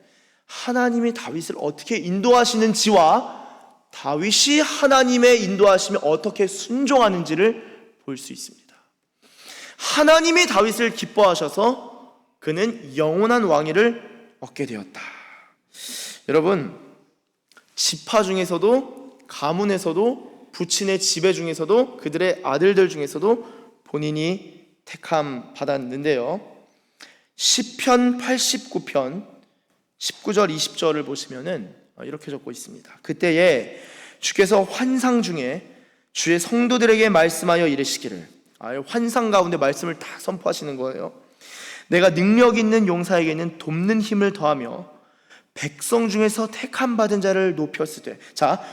하나님이 다윗을 어떻게 인도하시는지와 다윗이 하나님의 인도하심에 어떻게 순종하는지를 볼 수 있습니다. 하나님이 다윗을 기뻐하셔서 그는 영원한 왕위를 얻게 되었다. 여러분, 지파 중에서도 가문에서도 부친의 지배 중에서도 그들의 아들들 중에서도 본인이 택함 받았는데요. 시편 89편 19절 20절을 보시면은 이렇게 적고 있습니다. 그때에 주께서 환상 중에 주의 성도들에게 말씀하여 이르시기를, 환상 가운데 말씀을 다 선포하시는 거예요. 내가 능력 있는 용사에게는 돕는 힘을 더하며 백성 중에서 택함 받은 자를 높였으되, 자,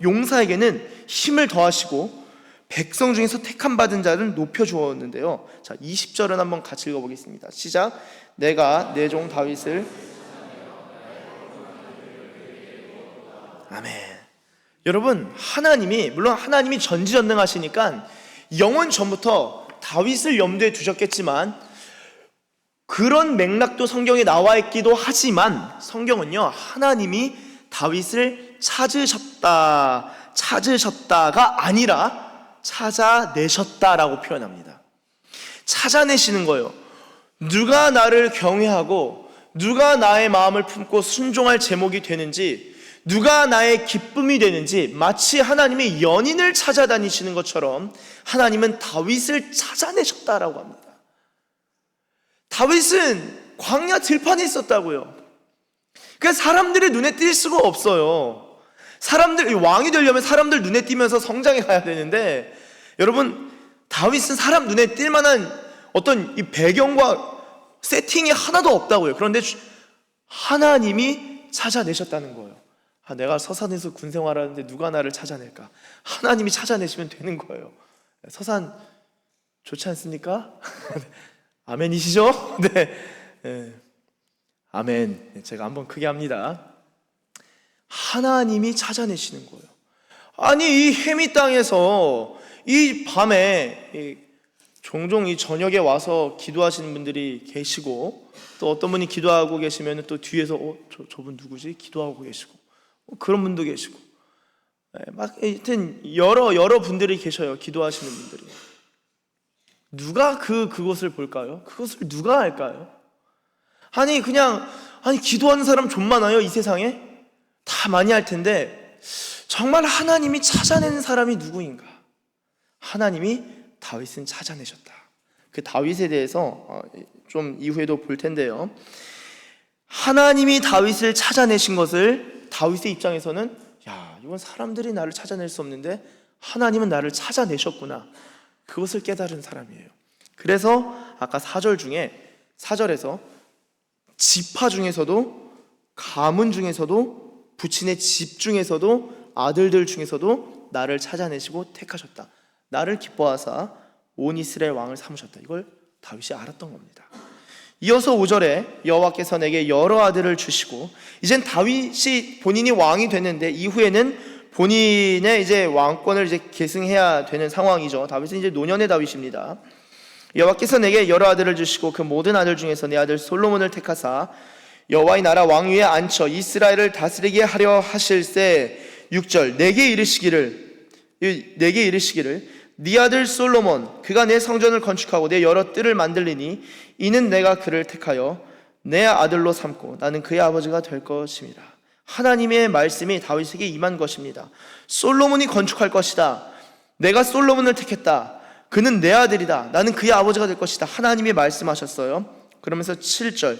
용사에게는 힘을 더하시고 백성 중에서 택함 받은 자를 높여 주었는데요. 자, 20절은 한번 같이 읽어보겠습니다. 시작. 내가 내 종 다윗을. 아멘. 여러분, 물론 하나님이 전지전능하시니까 영원 전부터 다윗을 염두에 두셨겠지만 그런 맥락도 성경에 나와 있기도 하지만 성경은요, 하나님이 다윗을 찾으셨다가 아니라 찾아내셨다라고 표현합니다. 찾아내시는 거예요. 누가 나를 경외하고 누가 나의 마음을 품고 순종할 제목이 되는지, 누가 나의 기쁨이 되는지, 마치 하나님의 연인을 찾아다니시는 것처럼 하나님은 다윗을 찾아내셨다라고 합니다. 다윗은 광야 들판에 있었다고요. 그러니까 사람들의 눈에 띌 수가 없어요. 왕이 되려면 사람들 눈에 띄면서 성장해 가야 되는데, 여러분, 다윗은 사람 눈에 띌 만한 어떤 이 배경과 세팅이 하나도 없다고요. 그런데 하나님이 찾아내셨다는 거예요. 내가 서산에서 군 생활하는데 누가 나를 찾아낼까? 하나님이 찾아내시면 되는 거예요. 서산 좋지 않습니까? 아멘이시죠? 네. 아멘. 제가 한번 크게 합니다. 하나님이 찾아내시는 거예요. 아니, 이 해미 땅에서 이 밤에 종종 이 저녁에 와서 기도하시는 분들이 계시고, 또 어떤 분이 기도하고 계시면 또 뒤에서 저분 누구지? 기도하고 계시고, 그런 분도 계시고, 막 하여튼 여러 분들이 계셔요. 기도하시는 분들이. 누가 그것을 볼까요? 그것을 누가 알까요? 아니 기도하는 사람 좀 많아요, 이 세상에? 다 많이 할 텐데 정말 하나님이 찾아내는 사람이 누구인가? 하나님이 다윗은 찾아내셨다. 그 다윗에 대해서 좀 이후에도 볼 텐데요, 하나님이 다윗을 찾아내신 것을 다윗의 입장에서는 이건 사람들이 나를 찾아낼 수 없는데 하나님은 나를 찾아내셨구나, 그것을 깨달은 사람이에요. 그래서 아까 4절에서 지파 중에서도, 가문 중에서도, 부친의 집 중에서도, 아들들 중에서도 나를 찾아내시고 택하셨다, 나를 기뻐하사 온 이스라엘 왕을 삼으셨다, 이걸 다윗이 알았던 겁니다. 이어서 5절에 여호와께서 내게 여러 아들을 주시고, 이젠 다윗이 본인이 왕이 됐는데 이후에는 본인의 이제 왕권을 이제 계승해야 되는 상황이죠. 다윗은 이제 노년의 다윗입니다. 여호와께서 내게 여러 아들을 주시고 그 모든 아들 중에서 내 아들 솔로몬을 택하사 여호와의 나라 왕위에 앉혀 이스라엘을 다스리게 하려 하실세. 6절 내게 이르시기를 네 아들 솔로몬 그가 내 성전을 건축하고 내 여러 뜰을 만들리니 이는 내가 그를 택하여 내 아들로 삼고 나는 그의 아버지가 될 것입니다. 하나님의 말씀이 다윗에게 임한 것입니다. 솔로몬이 건축할 것이다, 내가 솔로몬을 택했다, 그는 내 아들이다, 나는 그의 아버지가 될 것이다, 하나님이 말씀하셨어요. 그러면서 7절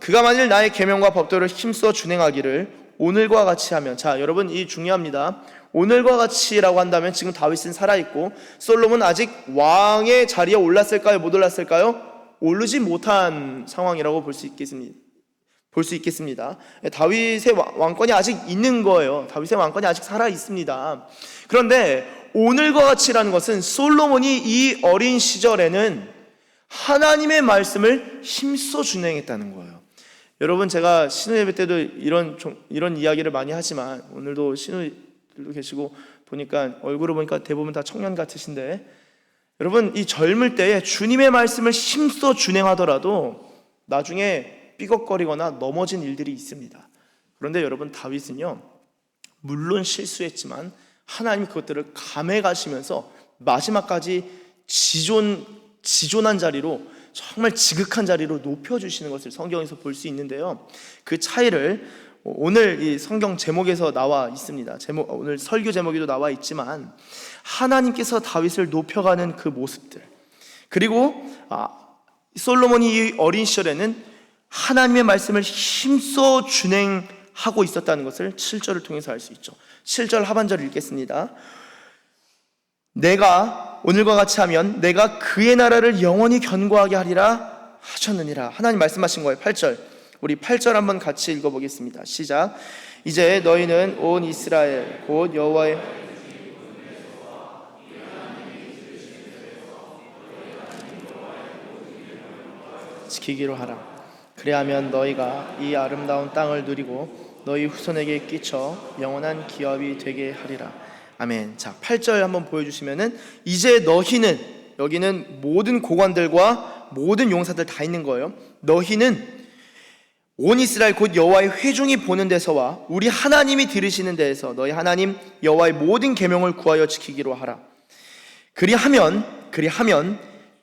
그가 만일 나의 계명과 법도를 힘써 준행하기를 오늘과 같이 하면, 자 여러분 이 중요합니다. 오늘과 같이라고 한다면 지금 다윗은 살아있고 솔로몬은 아직 왕의 자리에 올랐을까요, 못 올랐을까요? 오르지 못한 상황이라고 볼 수 있겠습니다. 다윗의 왕권이 아직 있는 거예요. 다윗의 왕권이 아직 살아있습니다. 그런데 오늘과 같이라는 것은 솔로몬이 이 어린 시절에는 하나님의 말씀을 힘써 준행했다는 거예요. 여러분 제가 신우예배 때도 이런 이야기를 많이 하지만 오늘도 신우들도 계시고 보니까 얼굴을 보니까 대부분 다 청년 같으신데, 여러분 이 젊을 때에 주님의 말씀을 힘써 준행하더라도 나중에 삐걱거리거나 넘어진 일들이 있습니다. 그런데 여러분 다윗은요, 물론 실수했지만 하나님이 그것들을 감해 가시면서 마지막까지 지존한 자리로, 정말 지극한 자리로 높여주시는 것을 성경에서 볼 수 있는데요, 그 차이를 오늘 이 성경 제목에서 나와 있습니다. 오늘 설교 제목에도 나와 있지만 하나님께서 다윗을 높여가는 그 모습들, 그리고 솔로몬이 이 어린 시절에는 하나님의 말씀을 힘써 준행하고 있었다는 것을 7절을 통해서 알 수 있죠. 7절 하반절 읽겠습니다. 내가 오늘과 같이 하면 내가 그의 나라를 영원히 견고하게 하리라 하셨느니라. 하나님 말씀하신 거예요. 8절, 우리 8절 한번 같이 읽어보겠습니다. 시작. 이제 너희는 온 이스라엘 곧 여호와의 지키기로 하라. 그래야면 너희가 이 아름다운 땅을 누리고 너희 후손에게 끼쳐 영원한 기업이 되게 하리라. 아멘. 자, 8절 한번 보여주시면은 이제 너희는, 여기는 모든 고관들과 모든 용사들 다 있는 거예요. 너희는 온 이스라엘 곧 여호와의 회중이 보는 데서와 우리 하나님이 들으시는 데에서 너희 하나님 여호와의 모든 계명을 구하여 지키기로 하라. 그리하면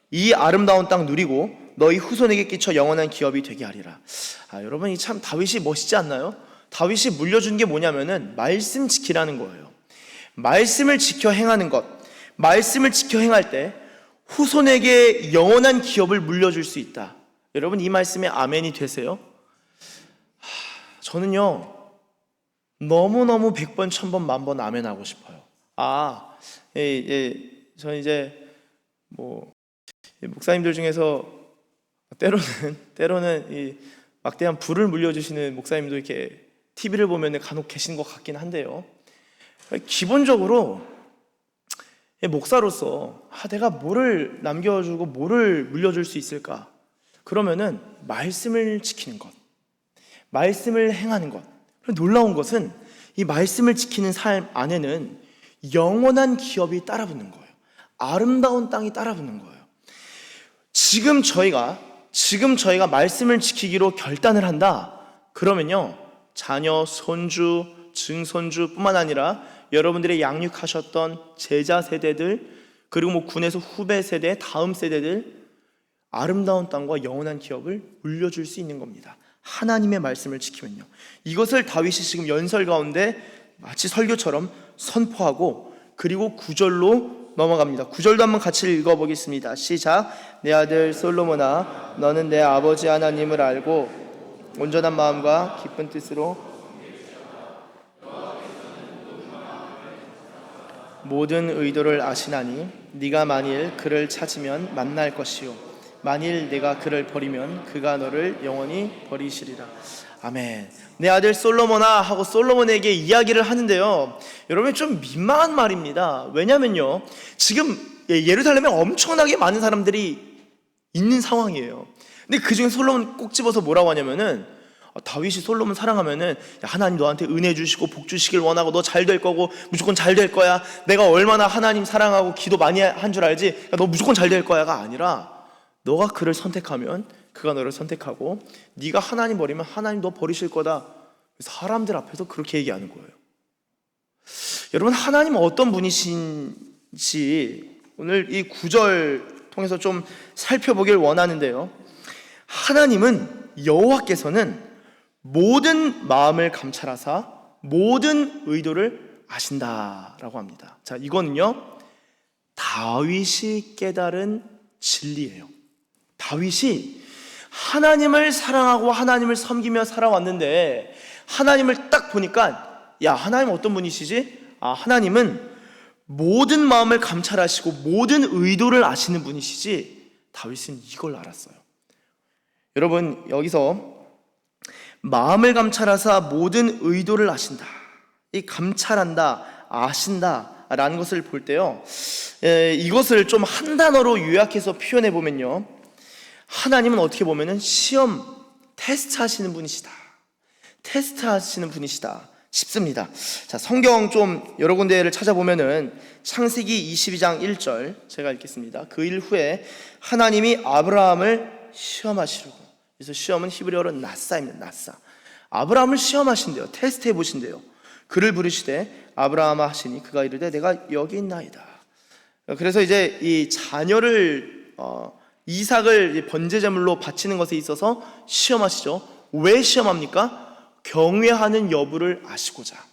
이 아름다운 땅 누리고 너희 후손에게 끼쳐 영원한 기업이 되게 하리라. 여러분 이 참 다윗이 멋있지 않나요? 다윗이 물려준 게 뭐냐면은 말씀 지키라는 거예요. 말씀을 지켜 행하는 것, 말씀을 지켜 행할 때 후손에게 영원한 기업을 물려줄 수 있다. 여러분 이 말씀에 아멘이 되세요? 저는요 너무너무 100번, 1000번, 만번 아멘하고 싶어요. 저는 이제 목사님들 중에서 때로는 이 막대한 불을 물려주시는 목사님도 이렇게 TV를 보면 간혹 계시는 것 같긴 한데요, 기본적으로 목사로서 내가 뭐를 남겨주고 뭐를 물려줄 수 있을까? 그러면은 말씀을 지키는 것, 말씀을 행하는 것. 놀라운 것은 이 말씀을 지키는 삶 안에는 영원한 기업이 따라붙는 거예요. 아름다운 땅이 따라붙는 거예요. 지금 저희가 말씀을 지키기로 결단을 한다 그러면요, 자녀, 손주, 증손주 뿐만 아니라 여러분들의 양육하셨던 제자 세대들, 그리고 뭐 군에서 후배 세대, 다음 세대들 아름다운 땅과 영원한 기업을 물려줄 수 있는 겁니다. 하나님의 말씀을 지키면요. 이것을 다윗이 지금 연설 가운데 마치 설교처럼 선포하고 그리고 9절로 넘어갑니다. 9절도 한번 같이 읽어보겠습니다. 시작. 내 아들 솔로몬아, 너는 내 아버지 하나님을 알고 온전한 마음과 기쁜 뜻으로 모든 의도를 아시나니 네가 만일 그를 찾으면 만날 것이요 만일 내가 그를 버리면 그가 너를 영원히 버리시리라. 아멘. 내 아들 솔로몬아 하고 솔로몬에게 이야기를 하는데요, 여러분 좀 민망한 말입니다. 왜냐면요, 지금 예루살렘에 엄청나게 많은 사람들이 있는 상황이에요. 근데 그 중에 솔로몬 꼭 집어서 뭐라고 하냐면은, 다윗이 솔로몬 사랑하면은 하나님 너한테 은혜 주시고 복 주시길 원하고 너 잘 될 거고 무조건 잘 될 거야, 내가 얼마나 하나님 사랑하고 기도 많이 한 줄 알지, 너 무조건 잘 될 거야가 아니라 너가 그를 선택하면 그가 너를 선택하고 네가 하나님 버리면 하나님 너 버리실 거다. 사람들 앞에서 그렇게 얘기하는 거예요. 여러분, 하나님은 어떤 분이신지 오늘 이 9절 통해서 좀 살펴보길 원하는데요, 하나님은 여호와께서는 모든 마음을 감찰하사 모든 의도를 아신다라고 합니다. 자, 이거는요 다윗이 깨달은 진리예요. 다윗이 하나님을 사랑하고 하나님을 섬기며 살아왔는데 하나님을 딱 보니까, 야, 하나님 어떤 분이시지? 아, 하나님은 모든 마음을 감찰하시고 모든 의도를 아시는 분이시지. 다윗은 이걸 알았어요. 여러분, 여기서 마음을 감찰하사 모든 의도를 아신다, 이 감찰한다, 아신다 라는 것을 볼 때요, 이것을 좀 한 단어로 요약해서 표현해 보면요, 하나님은 어떻게 보면은 시험, 테스트 하시는 분이시다, 테스트 하시는 분이시다 싶습니다. 자, 성경 좀 여러 군데를 찾아보면은 창세기 22장 1절 제가 읽겠습니다. 그 일 후에 하나님이 아브라함을 시험하시려고, 그래서 시험은 히브리어로 나사입니다. 나사. 아브라함을 시험하신대요. 테스트해 보신대요. 그를 부르시되 아브라함아 하시니 그가 이르되 내가 여기 있나이다. 그래서 이제 이 자녀를 이삭을 번제제물로 바치는 것에 있어서 시험하시죠. 왜 시험합니까? 경외하는 여부를 아시고자.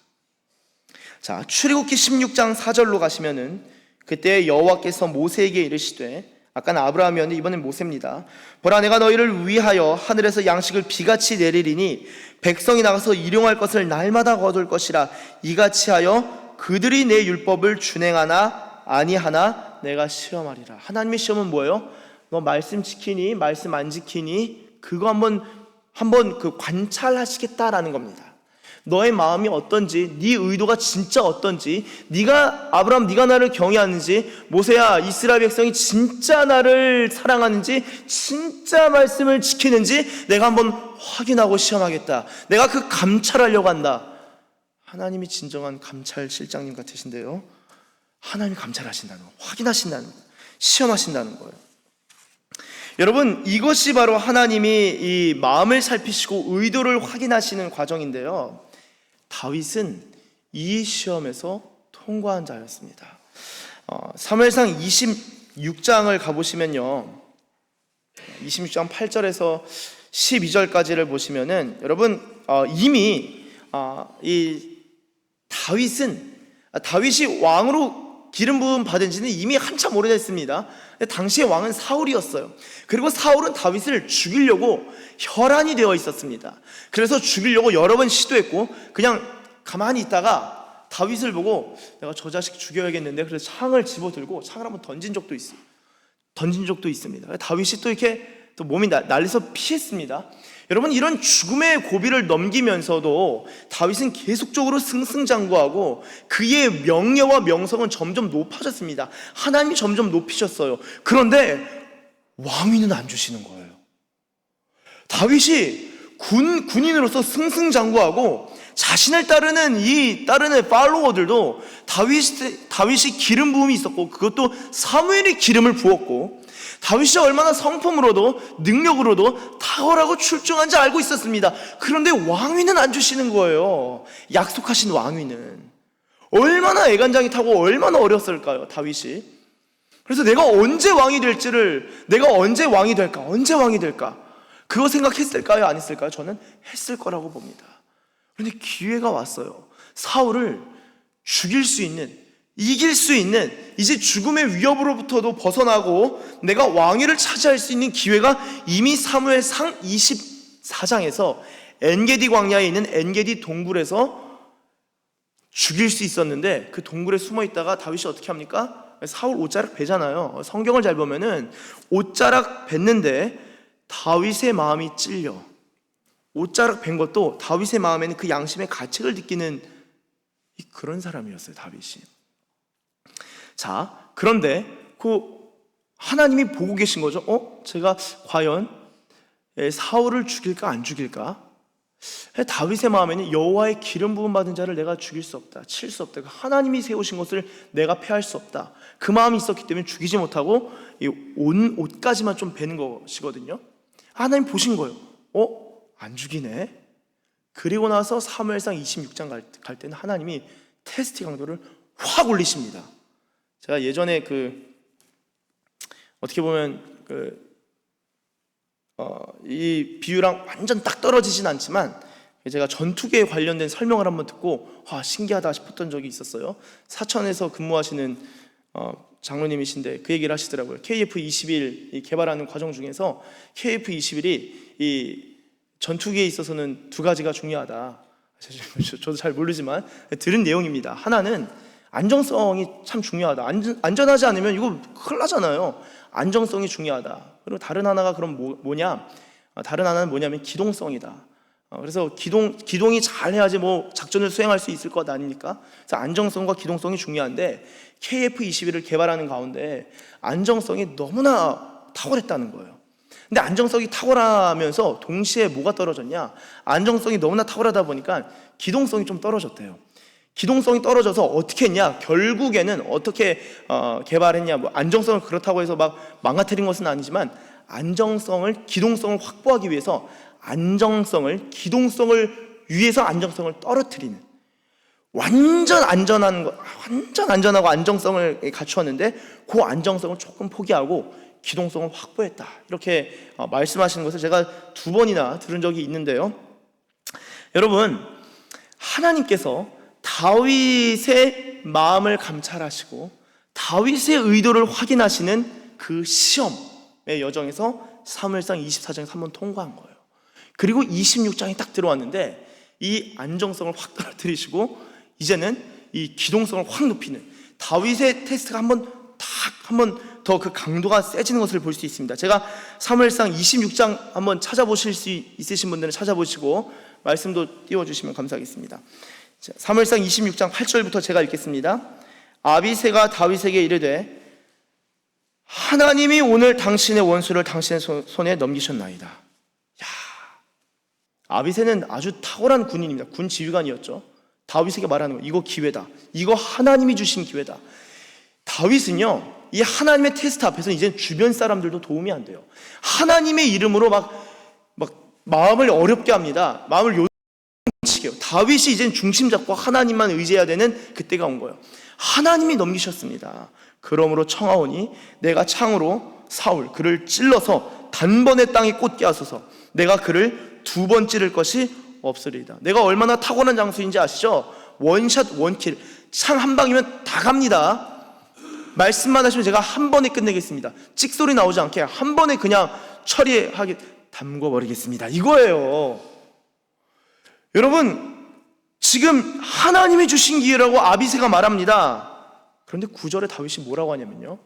자, 출애굽기 16장 4절로 가시면은 그때 여호와께서 모세에게 이르시되, 아까는 아브라함이었는데 이번엔 모세입니다. 보라, 내가 너희를 위하여 하늘에서 양식을 비같이 내리리니 백성이 나가서 일용할 것을 날마다 거둘 것이라. 이같이 하여 그들이 내 율법을 준행하나 아니하나 내가 시험하리라. 하나님의 시험은 뭐예요? 너 말씀 지키니 말씀 안 지키니 그거 한번 그 관찰하시겠다라는 겁니다. 너의 마음이 어떤지, 네 의도가 진짜 어떤지, 네가 아브라함, 네가 나를 경외하는지, 모세야, 이스라엘 백성이 진짜 나를 사랑하는지, 진짜 말씀을 지키는지 내가 한번 확인하고 시험하겠다. 내가 그 감찰하려고 한다. 하나님이 진정한 감찰 실장님 같으신데요, 하나님이 감찰하신다는 거, 확인하신다는 거, 시험하신다는 거예요. 여러분, 이것이 바로 하나님이 이 마음을 살피시고 의도를 확인하시는 과정인데요, 다윗은 이 시험에서 통과한 자였습니다. 사무엘상 26장을 가보시면요, 26장 8절에서 12절까지를 보시면은 여러분, 이미 이 다윗이 왕으로 기름 부음 받은 지는 이미 한참 오래됐습니다. 당시의 왕은 사울이었어요. 그리고 사울은 다윗을 죽이려고 혈안이 되어 있었습니다. 그래서 죽이려고 여러 번 시도했고, 그냥 가만히 있다가 다윗을 보고 내가 저 자식 죽여야겠는데, 그래서 창을 집어들고 창을 한번 던진 적도 있습니다. 다윗이 또 이렇게 또 몸이 날려서 피했습니다. 여러분, 이런 죽음의 고비를 넘기면서도 다윗은 계속적으로 승승장구하고 그의 명예와 명성은 점점 높아졌습니다. 하나님이 점점 높이셨어요. 그런데 왕위는 안 주시는 거예요. 다윗이 군인으로서 승승장구하고 자신을 따르는 팔로워들도 다윗이 기름 부음이 있었고, 그것도 사무엘이 기름을 부었고, 다윗이 얼마나 성품으로도 능력으로도 탁월하고 출중한지 알고 있었습니다. 그런데 왕위는 안 주시는 거예요. 약속하신 왕위는. 얼마나 애간장이 타고 얼마나 어렸을까요, 다윗이. 그래서 내가 언제 왕이 될지를, 내가 언제 왕이 될까, 그거 생각했을까요? 안 했을까요? 저는 했을 거라고 봅니다. 그런데 기회가 왔어요. 사울을 죽일 수 있는, 이길 수 있는, 이제 죽음의 위협으로부터도 벗어나고 내가 왕위를 차지할 수 있는 기회가 이미 사무엘상 24장에서 엔게디 광야에 있는 엔게디 동굴에서 죽일 수 있었는데, 그 동굴에 숨어 있다가 다윗이 어떻게 합니까? 사울 옷자락 베잖아요. 성경을 잘 보면은 옷자락 뱉는데 다윗의 마음이 찔려. 옷자락 벤 것도 다윗의 마음에는 그 양심의 가책을 느끼는 그런 사람이었어요, 다윗이. 자, 그런데 그 하나님이 보고 계신 거죠. 제가 과연 사울을 죽일까 안 죽일까? 다윗의 마음에는 여호와의 기름 부음 받은 자를 내가 죽일 수 없다, 칠 수 없다, 하나님이 세우신 것을 내가 패할 수 없다, 그 마음이 있었기 때문에 죽이지 못하고 이 옷까지만 좀 베는 것이거든요. 하나님 보신 거예요. 안 죽이네. 그리고 나서 사무엘상 26장 갈 때는 하나님이 테스트 강도를 확 올리십니다. 제가 예전에 어떻게 보면 이 비유랑 완전 딱 떨어지진 않지만 제가 전투기에 관련된 설명을 한번 듣고 신기하다 싶었던 적이 있었어요. 사천에서 근무하시는 장로님이신데 그 얘기를 하시더라고요. KF-21 개발하는 과정 중에서 KF-21이 이 전투기에 있어서는 두 가지가 중요하다. 저도 잘 모르지만 들은 내용입니다. 하나는 안정성이 참 중요하다. 안전하지 않으면 이거 큰일 나잖아요. 안정성이 중요하다. 그리고 다른 하나가 그럼 뭐냐? 다른 하나는 뭐냐면 기동성이다. 그래서 기동이 잘 해야지 작전을 수행할 수 있을 것 아닙니까? 그래서 안정성과 기동성이 중요한데 KF-21을 개발하는 가운데 안정성이 너무나 탁월했다는 거예요. 근데 안정성이 탁월하면서 동시에 뭐가 떨어졌냐? 안정성이 너무나 탁월하다 보니까 기동성이 좀 떨어졌대요. 기동성이 떨어져서 어떻게 했냐? 결국에는 어떻게 개발했냐? 안정성을 그렇다고 해서 막 망가뜨린 것은 아니지만 기동성을 확보하기 위해서 기동성을 위해서 안정성을 떨어뜨리는, 완전 안전하고 안정성을 갖추었는데 그 안정성을 조금 포기하고 기동성을 확보했다, 이렇게 말씀하시는 것을 제가 2번이나 들은 적이 있는데요. 여러분, 하나님께서 다윗의 마음을 감찰하시고 다윗의 의도를 확인하시는 그 시험의 여정에서 사무엘상 24장에서 한번 통과한 거예요. 그리고 26장이 딱 들어왔는데 이 안정성을 확 떨어뜨리시고 이제는 이 기동성을 확 높이는 다윗의 테스트가 한번 더 그 강도가 세지는 것을 볼 수 있습니다. 제가 사무엘상 26장 한번 찾아보실 수 있으신 분들은 찾아보시고 말씀도 띄워주시면 감사하겠습니다. 자, 사무엘상 26장 8절부터 제가 읽겠습니다. 아비새가 다윗에게 이르되 하나님이 오늘 당신의 원수를 당신의 손에 넘기셨나이다. 아비새는 아주 탁월한 군인입니다. 군 지휘관이었죠. 다윗에게 말하는 거예요. 이거 기회다. 이거 하나님이 주신 기회다. 다윗은요, 이 하나님의 테스트 앞에서 이제 주변 사람들도 도움이 안 돼요. 하나님의 이름으로 막 마음을 어렵게 합니다. 마음을 요동치게 해요. 다윗이 이제 중심 잡고 하나님만 의지해야 되는 그때가 온 거예요. 하나님이 넘기셨습니다. 그러므로 청하오니 내가 창으로 사울 그를 찔러서 단번에 땅에 꽂게 하소서. 내가 그를 2번 찌를 것이 없으리이다. 내가 얼마나 탁월한 장수인지 아시죠? 원샷 원킬, 창 한 방이면 다 갑니다. 말씀만 하시면 제가 한 번에 끝내겠습니다. 찍소리 나오지 않게 한 번에 그냥 처리하게 담궈버리겠습니다, 이거예요. 여러분, 지금 하나님이 주신 기회라고 아비새가 말합니다. 그런데 9절에 다윗이 뭐라고 하냐면요,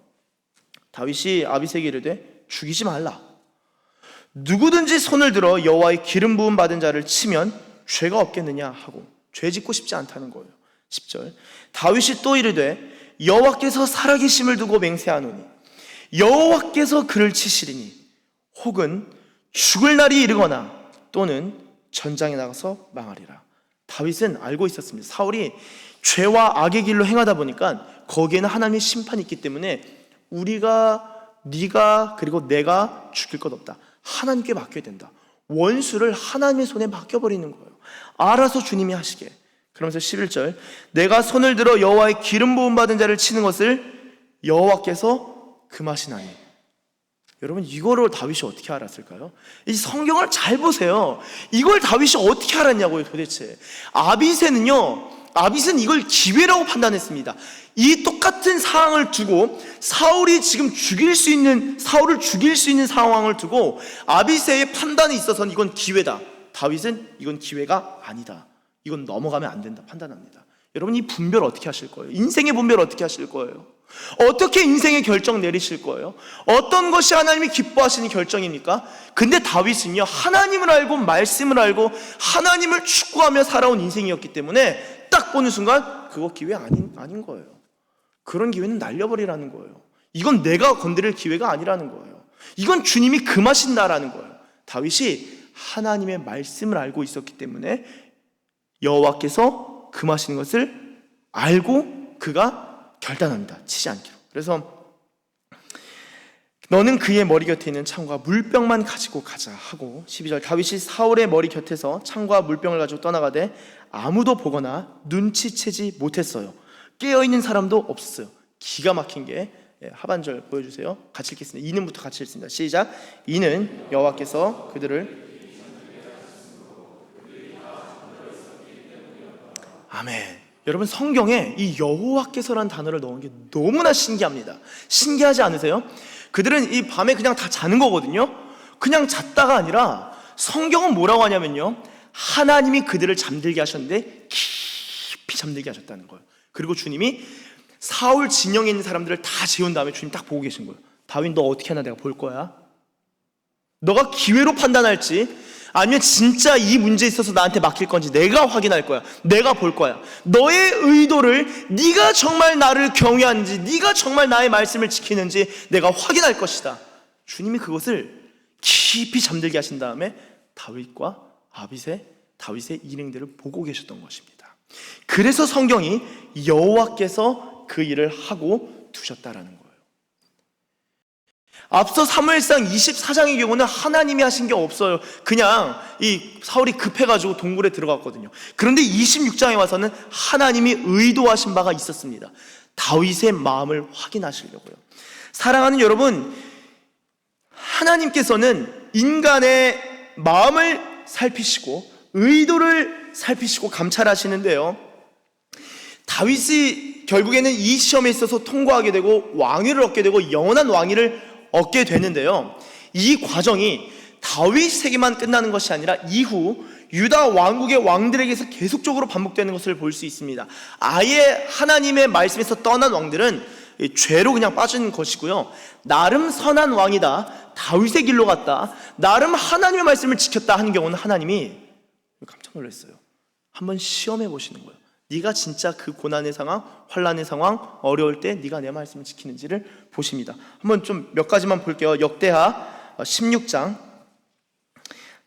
다윗이 아비새에게 이르되 죽이지 말라. 누구든지 손을 들어 여호와의 기름 부음 받은 자를 치면 죄가 없겠느냐 하고, 죄 짓고 싶지 않다는 거예요. 10절 다윗이 또 이르되 여호와께서 살아계심을 두고 맹세하노니 여호와께서 그를 치시리니 혹은 죽을 날이 이르거나 또는 전장에 나가서 망하리라. 다윗은 알고 있었습니다. 사울이 죄와 악의 길로 행하다 보니까 거기에는 하나님의 심판이 있기 때문에 네가 그리고 내가 죽일 것 없다. 하나님께 맡겨야 된다. 원수를 하나님의 손에 맡겨버리는 거예요. 알아서 주님이 하시게. 그러면서 11절 내가 손을 들어 여호와의 기름 부음 받은 자를 치는 것을 여호와께서 금하시나니. 여러분, 이거를 다윗이 어떻게 알았을까요? 이 성경을 잘 보세요. 이걸 다윗이 어떻게 알았냐고요, 도대체. 아빗은 이걸 기회라고 판단했습니다. 이 똑같은 상황을 두고 사울을 죽일 수 있는 상황을 두고 아빗의 판단에 있어서는 이건 기회다. 다윗은 이건 기회가 아니다. 이건 넘어가면 안 된다 판단합니다. 여러분, 이 분별 어떻게 하실 거예요? 인생의 분별 어떻게 하실 거예요? 어떻게 인생의 결정 내리실 거예요? 어떤 것이 하나님이 기뻐하시는 결정입니까? 근데 다윗은요, 하나님을 알고 말씀을 알고 하나님을 추구하며 살아온 인생이었기 때문에 딱 보는 순간 그거 기회 아닌 거예요. 그런 기회는 날려버리라는 거예요. 이건 내가 건드릴 기회가 아니라는 거예요. 이건 주님이 금하신다라는 거예요. 다윗이 하나님의 말씀을 알고 있었기 때문에 여호와께서 금하시는 것을 알고 그가 결단합니다. 치지 않기로. 그래서 너는 그의 머리 곁에 있는 창과 물병만 가지고 가자 하고, 12절, 다윗이 사울의 머리 곁에서 창과 물병을 가지고 떠나가되 아무도 보거나 눈치채지 못했어요. 깨어있는 사람도 없었어요. 기가 막힌 게 하반절 보여주세요. 같이 읽겠습니다. 이는부터 같이 읽습니다. 시작. 이는 여호와께서 그들을 아멘. 여러분, 성경에 이 여호와께서라는 단어를 넣은 게 너무나 신기합니다. 신기하지 않으세요? 그들은 이 밤에 그냥 다 자는 거거든요. 그냥 잤다가 아니라 성경은 뭐라고 하냐면요, 하나님이 그들을 잠들게 하셨는데 깊이 잠들게 하셨다는 거예요. 그리고 주님이 사울 진영에 있는 사람들을 다 재운 다음에 주님 딱 보고 계신 거예요. 다윗, 너 어떻게 하나 내가 볼 거야. 너가 기회로 판단할지 아니면 진짜 이 문제에 있어서 나한테 맡길 건지 내가 확인할 거야. 내가 볼 거야. 너의 의도를, 네가 정말 나를 경외하는지, 네가 정말 나의 말씀을 지키는지 내가 확인할 것이다. 주님이 그것을 깊이 잠들게 하신 다음에 다윗과 다윗의 일행들을 보고 계셨던 것입니다. 그래서 성경이 여호와께서 그 일을 하고 두셨다라는 거예요. 앞서 사무엘상 24장의 경우는 하나님이 하신 게 없어요. 그냥 이 사울이 급해가지고 동굴에 들어갔거든요. 그런데 26장에 와서는 하나님이 의도하신 바가 있었습니다. 다윗의 마음을 확인하시려고요. 사랑하는 여러분, 하나님께서는 인간의 마음을 살피시고 의도를 살피시고 감찰하시는데요, 다윗이 결국에는 이 시험에 있어서 통과하게 되고 왕위를 얻게 되고 영원한 왕위를 얻게 되는데요, 이 과정이 다윗에게만 끝나는 것이 아니라 이후 유다 왕국의 왕들에게서 계속적으로 반복되는 것을 볼 수 있습니다. 아예 하나님의 말씀에서 떠난 왕들은 죄로 그냥 빠진 것이고요, 나름 선한 왕이다, 다윗의 길로 갔다, 나름 하나님의 말씀을 지켰다 하는 경우는 하나님이 깜짝 놀랐어요. 한번 시험해 보시는 거예요. 네가 진짜 그 고난의 상황, 환난의 상황, 어려울 때 네가 내 말씀을 지키는지를 보십니다. 한번 좀 몇 가지만 볼게요. 역대하 16장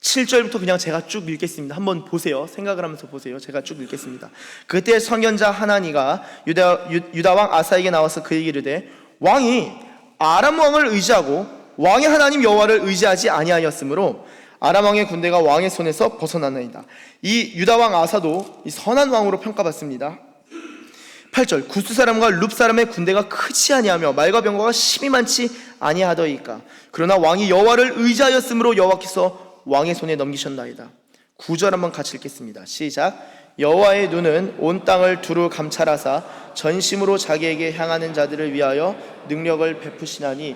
7절부터 그냥 제가 쭉 읽겠습니다. 한번 보세요. 생각을 하면서 보세요. 제가 쭉 읽겠습니다. 그때 선견자 하나니가 유다 왕 아사에게 나와서 그에게 이르되, 왕이 아람 왕을 의지하고 왕의 하나님 여호와를 의지하지 아니하였으므로 아람 왕의 군대가 왕의 손에서 벗어나나이다. 이 유다 왕 아사도 이 선한 왕으로 평가받습니다. 8절, 구스 사람과 룹 사람의 군대가 크지 아니하며 말과 병거가 심히 많지 아니하더이까. 그러나 왕이 여호와를 의지하였으므로 여호와께서 왕의 손에 넘기셨나이다. 9절 한번 같이 읽겠습니다. 시작. 여호와의 눈은 온 땅을 두루 감찰하사 전심으로 자기에게 향하는 자들을 위하여 능력을 베푸시나니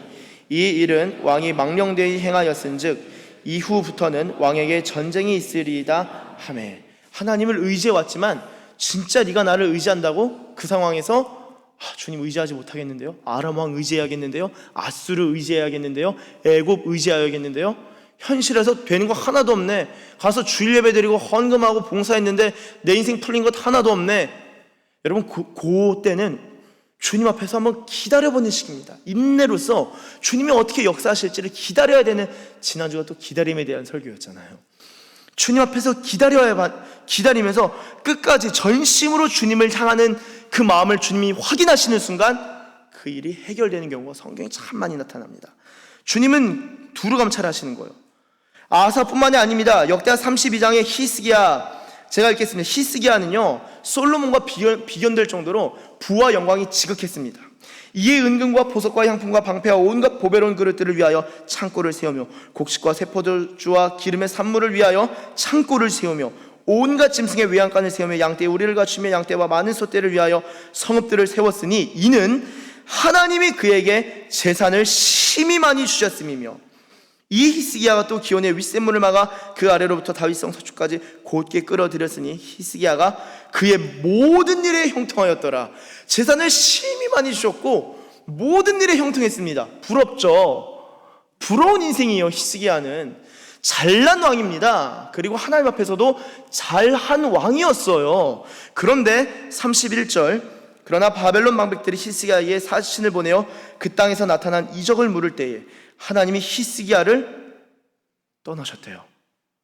이 일은 왕이 망령되이 행하였은즉 이후부터는 왕에게 전쟁이 있으리이다 하매. 하나님을 의지해 왔지만 진짜 네가 나를 의지한다고? 그 상황에서 주님 의지하지 못하겠는데요, 아람 왕 의지해야겠는데요, 아수르 의지해야겠는데요, 애굽 의지해야겠는데요, 현실에서 되는 거 하나도 없네. 가서 주일 예배 드리고 헌금하고 봉사했는데 내 인생 풀린 것 하나도 없네. 여러분, 그때는 주님 앞에서 한번 기다려보는 시기입니다. 인내로서 주님이 어떻게 역사하실지를 기다려야 되는, 지난주가 또 기다림에 대한 설교였잖아요. 주님 앞에서 기다리면서 끝까지 전심으로 주님을 향하는 그 마음을 주님이 확인하시는 순간 그 일이 해결되는 경우가 성경에 참 많이 나타납니다. 주님은 두루 감찰하시는 거예요. 아사뿐만이 아닙니다. 역대하 32장의 히스기야, 제가 읽겠습니다. 히스기야는요, 솔로몬과 비견될 정도로 부와 영광이 지극했습니다. 이에 은금과 보석과 향품과 방패와 온갖 보배로운 그릇들을 위하여 창고를 세우며 곡식과 세포주와 기름의 산물을 위하여 창고를 세우며 온갖 짐승의 외양간을 세우며 양떼의 우리를 갖추며 양떼와 많은 소떼를 위하여 성읍들을 세웠으니 이는 하나님이 그에게 재산을 심히 많이 주셨음이며 이 히스기야가 또 기온의 윗샘물을 막아 그 아래로부터 다윗성 서축까지 곧게 끌어들였으니 히스기야가 그의 모든 일에 형통하였더라. 재산을 심히 많이 주셨고 모든 일에 형통했습니다. 부럽죠? 부러운 인생이에요. 히스기야는 잘난 왕입니다. 그리고 하나님 앞에서도 잘한 왕이었어요. 그런데 31절 그러나 바벨론 방백들이 히스기야에게 사신을 보내어 그 땅에서 나타난 이적을 물을 때에 하나님이 히스기야를 떠나셨대요.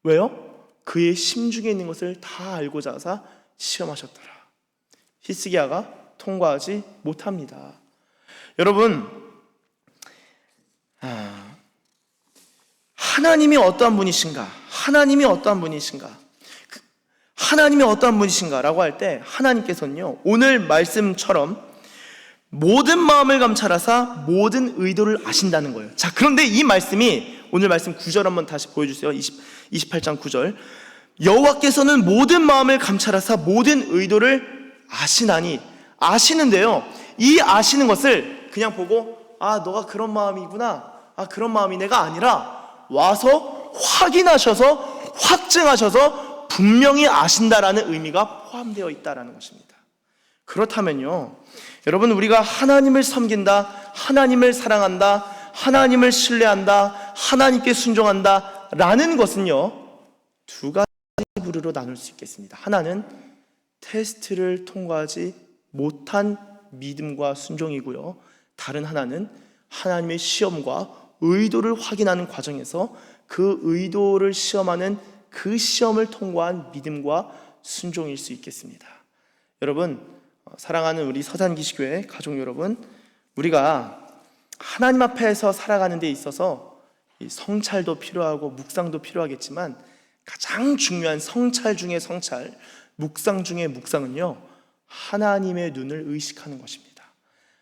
왜요? 그의 심중에 있는 것을 다 알고자 하사 시험하셨더라. 히스기야가 통과하지 못합니다. 여러분, 하나님이 어떠한 분이신가? 하나님이 어떠한 분이신가? 하나님이 어떠한 분이신가라고 할 때 하나님께서는요, 오늘 말씀처럼 모든 마음을 감찰하사 모든 의도를 아신다는 거예요. 자, 그런데 이 말씀이 오늘 말씀 9절 한번 다시 보여주세요. 28장 9절. 여호와께서는 모든 마음을 감찰하사 모든 의도를 아시나니, 아시는데요, 이 아시는 것을 그냥 보고 너가 그런 마음이구나, 그런 마음이 내가 아니라 와서 확인하셔서 확증하셔서 분명히 아신다라는 의미가 포함되어 있다라는 것입니다. 그렇다면요, 여러분, 우리가 하나님을 섬긴다, 하나님을 사랑한다, 하나님을 신뢰한다, 하나님께 순종한다 라는 것은요, 두 가지 부류로 나눌 수 있겠습니다. 하나는 테스트를 통과하지 못한 믿음과 순종이고요, 다른 하나는 하나님의 시험과 의도를 확인하는 과정에서 그 의도를 시험하는 그 시험을 통과한 믿음과 순종일 수 있겠습니다. 여러분, 사랑하는 우리 서산기시교회 가족 여러분, 우리가 하나님 앞에서 살아가는 데 있어서 성찰도 필요하고 묵상도 필요하겠지만 가장 중요한 성찰 중에 성찰, 묵상 중에 묵상은요, 하나님의 눈을 의식하는 것입니다.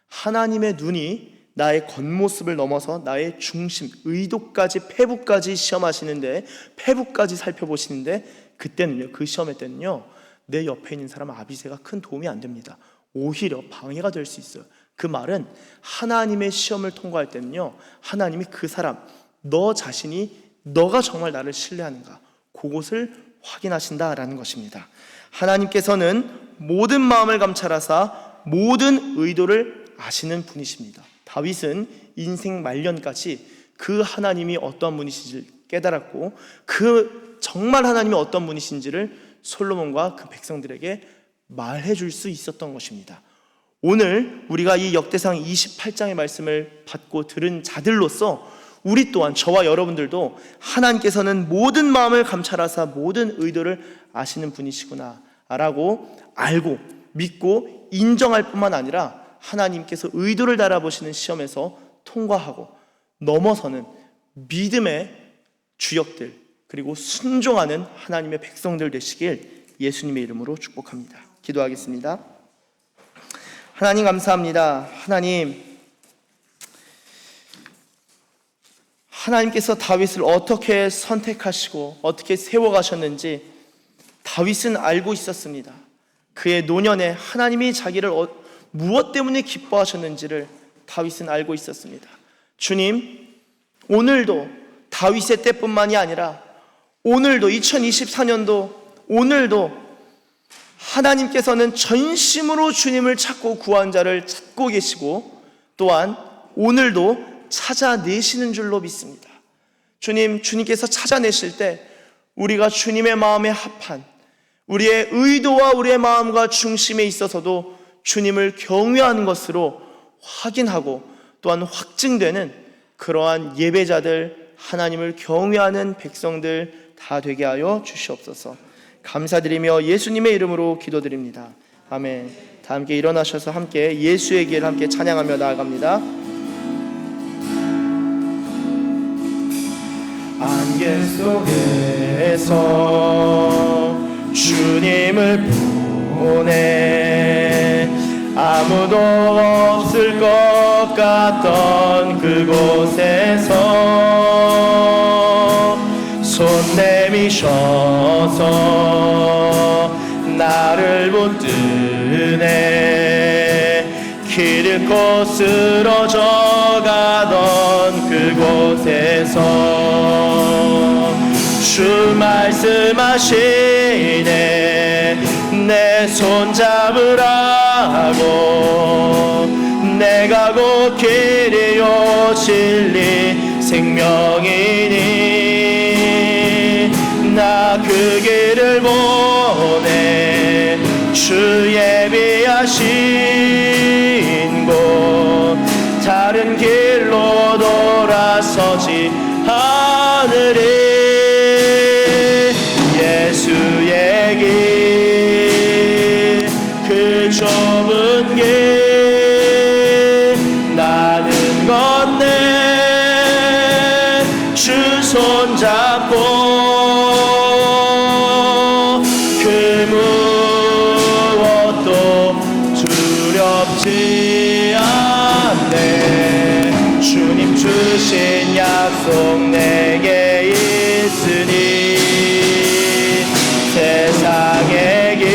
하나님의 눈이 나의 겉모습을 넘어서 나의 중심, 의도까지, 패부까지 시험하시는데, 패부까지 살펴보시는데, 그때는요, 그 시험의 때는요, 내 옆에 있는 사람 아비새가 큰 도움이 안 됩니다. 오히려 방해가 될 수 있어요. 그 말은 하나님의 시험을 통과할 때는요, 하나님이 그 사람, 너 자신이 너가 정말 나를 신뢰하는가, 그것을 확인하신다라는 것입니다. 하나님께서는 모든 마음을 감찰하사 모든 의도를 아시는 분이십니다. 다윗은 인생 말년까지 그 하나님이 어떠한 분이신지를 깨달았고, 그 정말 하나님이 어떤 분이신지를 솔로몬과 그 백성들에게 말해줄 수 있었던 것입니다. 오늘 우리가 이 역대상 28장의 말씀을 받고 들은 자들로서 우리 또한, 저와 여러분들도 하나님께서는 모든 마음을 감찰하사 모든 의도를 아시는 분이시구나 라고 알고 믿고 인정할 뿐만 아니라 하나님께서 의도를 달아보시는 시험에서 통과하고 넘어서는 믿음의 주역들, 그리고 순종하는 하나님의 백성들 되시길 예수님의 이름으로 축복합니다. 기도하겠습니다. 하나님 감사합니다. 하나님께서 다윗을 어떻게 선택하시고 어떻게 세워가셨는지 다윗은 알고 있었습니다. 그의 노년에 하나님이 자기를 무엇 때문에 기뻐하셨는지를 다윗은 알고 있었습니다. 주님, 오늘도 다윗의 때뿐만이 아니라 오늘도 2024년도 오늘도 하나님께서는 전심으로 주님을 찾고 구한 자를 찾고 계시고, 또한 오늘도 찾아내시는 줄로 믿습니다. 주님, 주님께서 찾아내실 때 우리가 주님의 마음에 합한, 우리의 의도와 우리의 마음과 중심에 있어서도 주님을 경외하는 것으로 확인하고 또한 확증되는 그러한 예배자들, 하나님을 경외하는 백성들 다 되게 하여 주시옵소서. 감사드리며 예수님의 이름으로 기도드립니다. 아멘. 다 함께 일어나셔서 함께 예수의 길 함께 찬양하며 나아갑니다. 안개 속에서 주님을 보내 아무도 없을 것 갔던 그곳에서 손 내미셔서 나를 붙드네. 길 잃고 쓰러져 가던 그곳에서 주 말씀하시네. 내 손 잡으라고. 내가 곧 길이요 진리 생명이니 나 그 길을 보내. 주 예비하신 곳 다른 길로 돌아서지 않으리. 예수의 길 그 좁은 길 나는 건네. 주 손잡고 그 무엇도 두렵지 않네. 주님 주신 약속 내게 있으니 세상의 길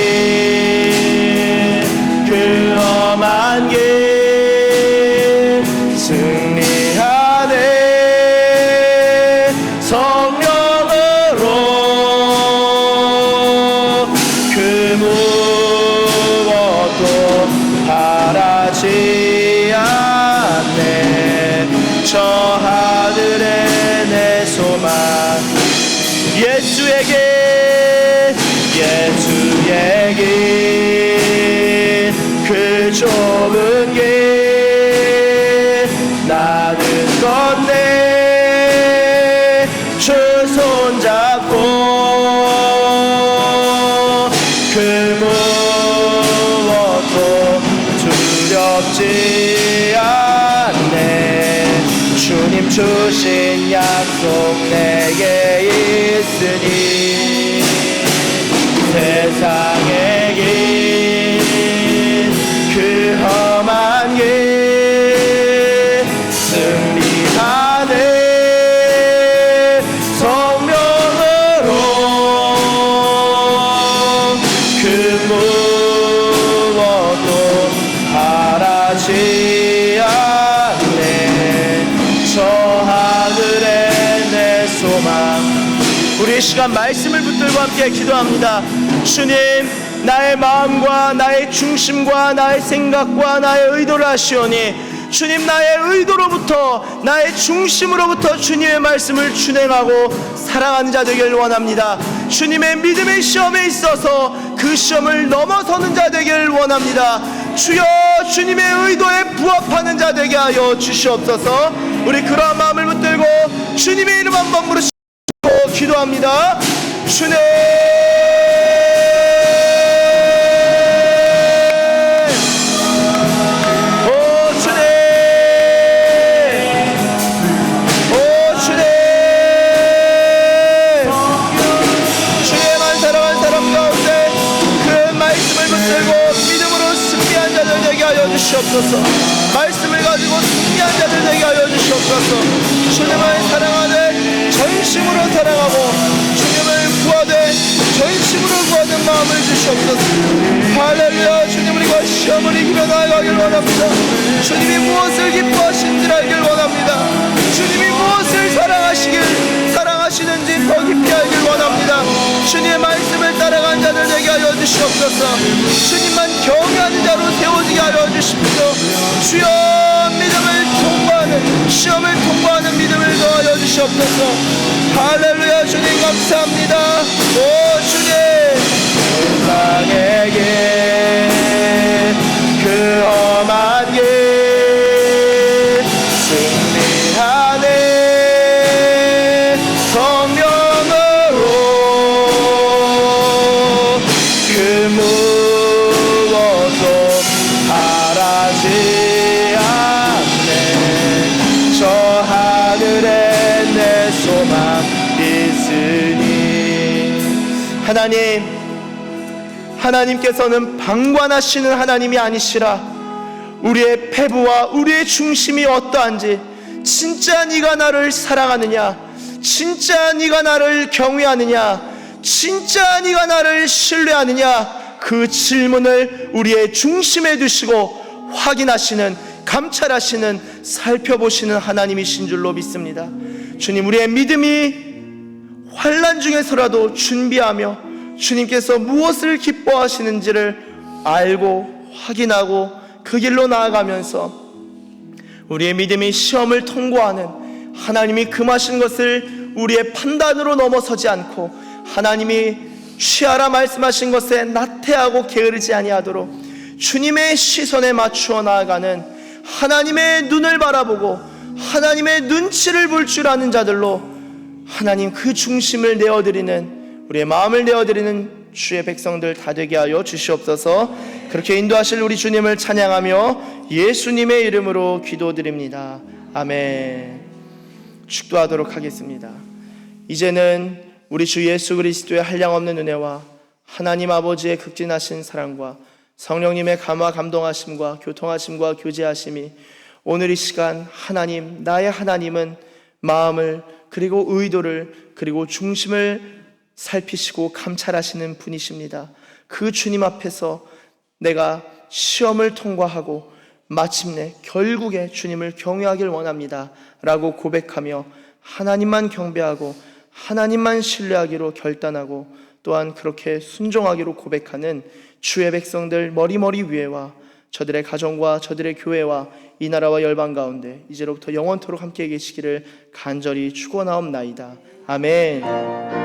그 험한 길 승리하네. 성령으로 그 무엇도 바라지 않네. 저 하늘에 내 소망 예수의 길 예수의 길 그 좁은 길 나는 건네. 주 손잡고 그 무엇도 두렵지 않네. 주님 주신 약속 내게 있으니 세상의 길 그 험한 길 승리하네. 성령으로 그 무엇도 바라지 않네. 저 하늘에 내 소망. 우리 이 시간 말씀을 붙들고 함께 기도합니다. 주님, 나의 마음과 나의 중심과 나의 생각과 나의 의도를 아시오니 주님, 나의 의도로부터 나의 중심으로부터 주님의 말씀을 준행하고 사랑하는 자 되길 원합니다. 주님의 믿음의 시험에 있어서 그 시험을 넘어서는 자 되길 원합니다. 주여, 주님의 의도에 부합하는 자 되게 하여 주시옵소서. 우리 그러한 마음을 붙들고 주님의 이름 한번 부르시고 기도합니다. 주님, 주시옵소서. 말씀을 가지고 승리한 자들 되게 하여 주시옵소서. 주님을 사랑하되 전심으로 사랑하고 주님을 구하되 전심으로 구하는 마음을 주시옵소서. 할렐루야. 주님, 우리가 시험을 이기며 나아가길 원합니다. 주님이 무엇을 기뻐하시는지 알길 원합니다. 주님이 무엇을 사랑하시는지 더 깊이 알길 원합니다. 주님의 말씀을 따라간 자들 되게 하여 주시옵소서. 주님만 경외하는 자로 세워지게 하여 주십시오. 주여, 믿음을 통과하는, 시험을 통과하는 믿음을 더하여 주시옵소서. 할렐루야. 주님 감사합니다. 오 주님, 세상의 길 그 험한 길 승리하네. 성령으로 그 무엇도 바라지 않네. 저 하늘에 내 소망 있으니. 하나님께서는 방관하시는 하나님이 아니시라 우리의 패부와 우리의 중심이 어떠한지, 진짜 네가 나를 사랑하느냐, 진짜 네가 나를 경외하느냐, 진짜 네가 나를 신뢰하느냐, 그 질문을 우리의 중심에 두시고 확인하시는, 감찰하시는, 살펴보시는 하나님이신 줄로 믿습니다. 주님, 우리의 믿음이 환난 중에서라도 준비하며 주님께서 무엇을 기뻐하시는지를 알고 확인하고 그 길로 나아가면서 우리의 믿음이 시험을 통과하는, 하나님이 금하신 것을 우리의 판단으로 넘어서지 않고 하나님이 취하라 말씀하신 것에 나태하고 게으르지 아니하도록 주님의 시선에 맞추어 나아가는, 하나님의 눈을 바라보고 하나님의 눈치를 볼 줄 아는 자들로 하나님 그 중심을 내어드리는, 우리의 마음을 내어드리는 주의 백성들 다 되게 하여 주시옵소서. 그렇게 인도하실 우리 주님을 찬양하며 예수님의 이름으로 기도드립니다. 아멘. 축도하도록 하겠습니다. 이제는 우리 주 예수 그리스도의 한량없는 은혜와 하나님 아버지의 극진하신 사랑과 성령님의 감화 감동하심과 교통하심과 교제하심이 오늘 이 시간, 하나님, 나의 하나님은 마음을 그리고 의도를 그리고 중심을 살피시고 감찰하시는 분이십니다. 그 주님 앞에서 내가 시험을 통과하고 마침내 결국에 주님을 경외하길 원합니다 라고 고백하며 하나님만 경배하고 하나님만 신뢰하기로 결단하고 또한 그렇게 순종하기로 고백하는 주의 백성들 머리머리 위에와 저들의 가정과 저들의 교회와 이 나라와 열방 가운데 이제로부터 영원토록 함께 계시기를 간절히 축원하옵나이다. 아멘.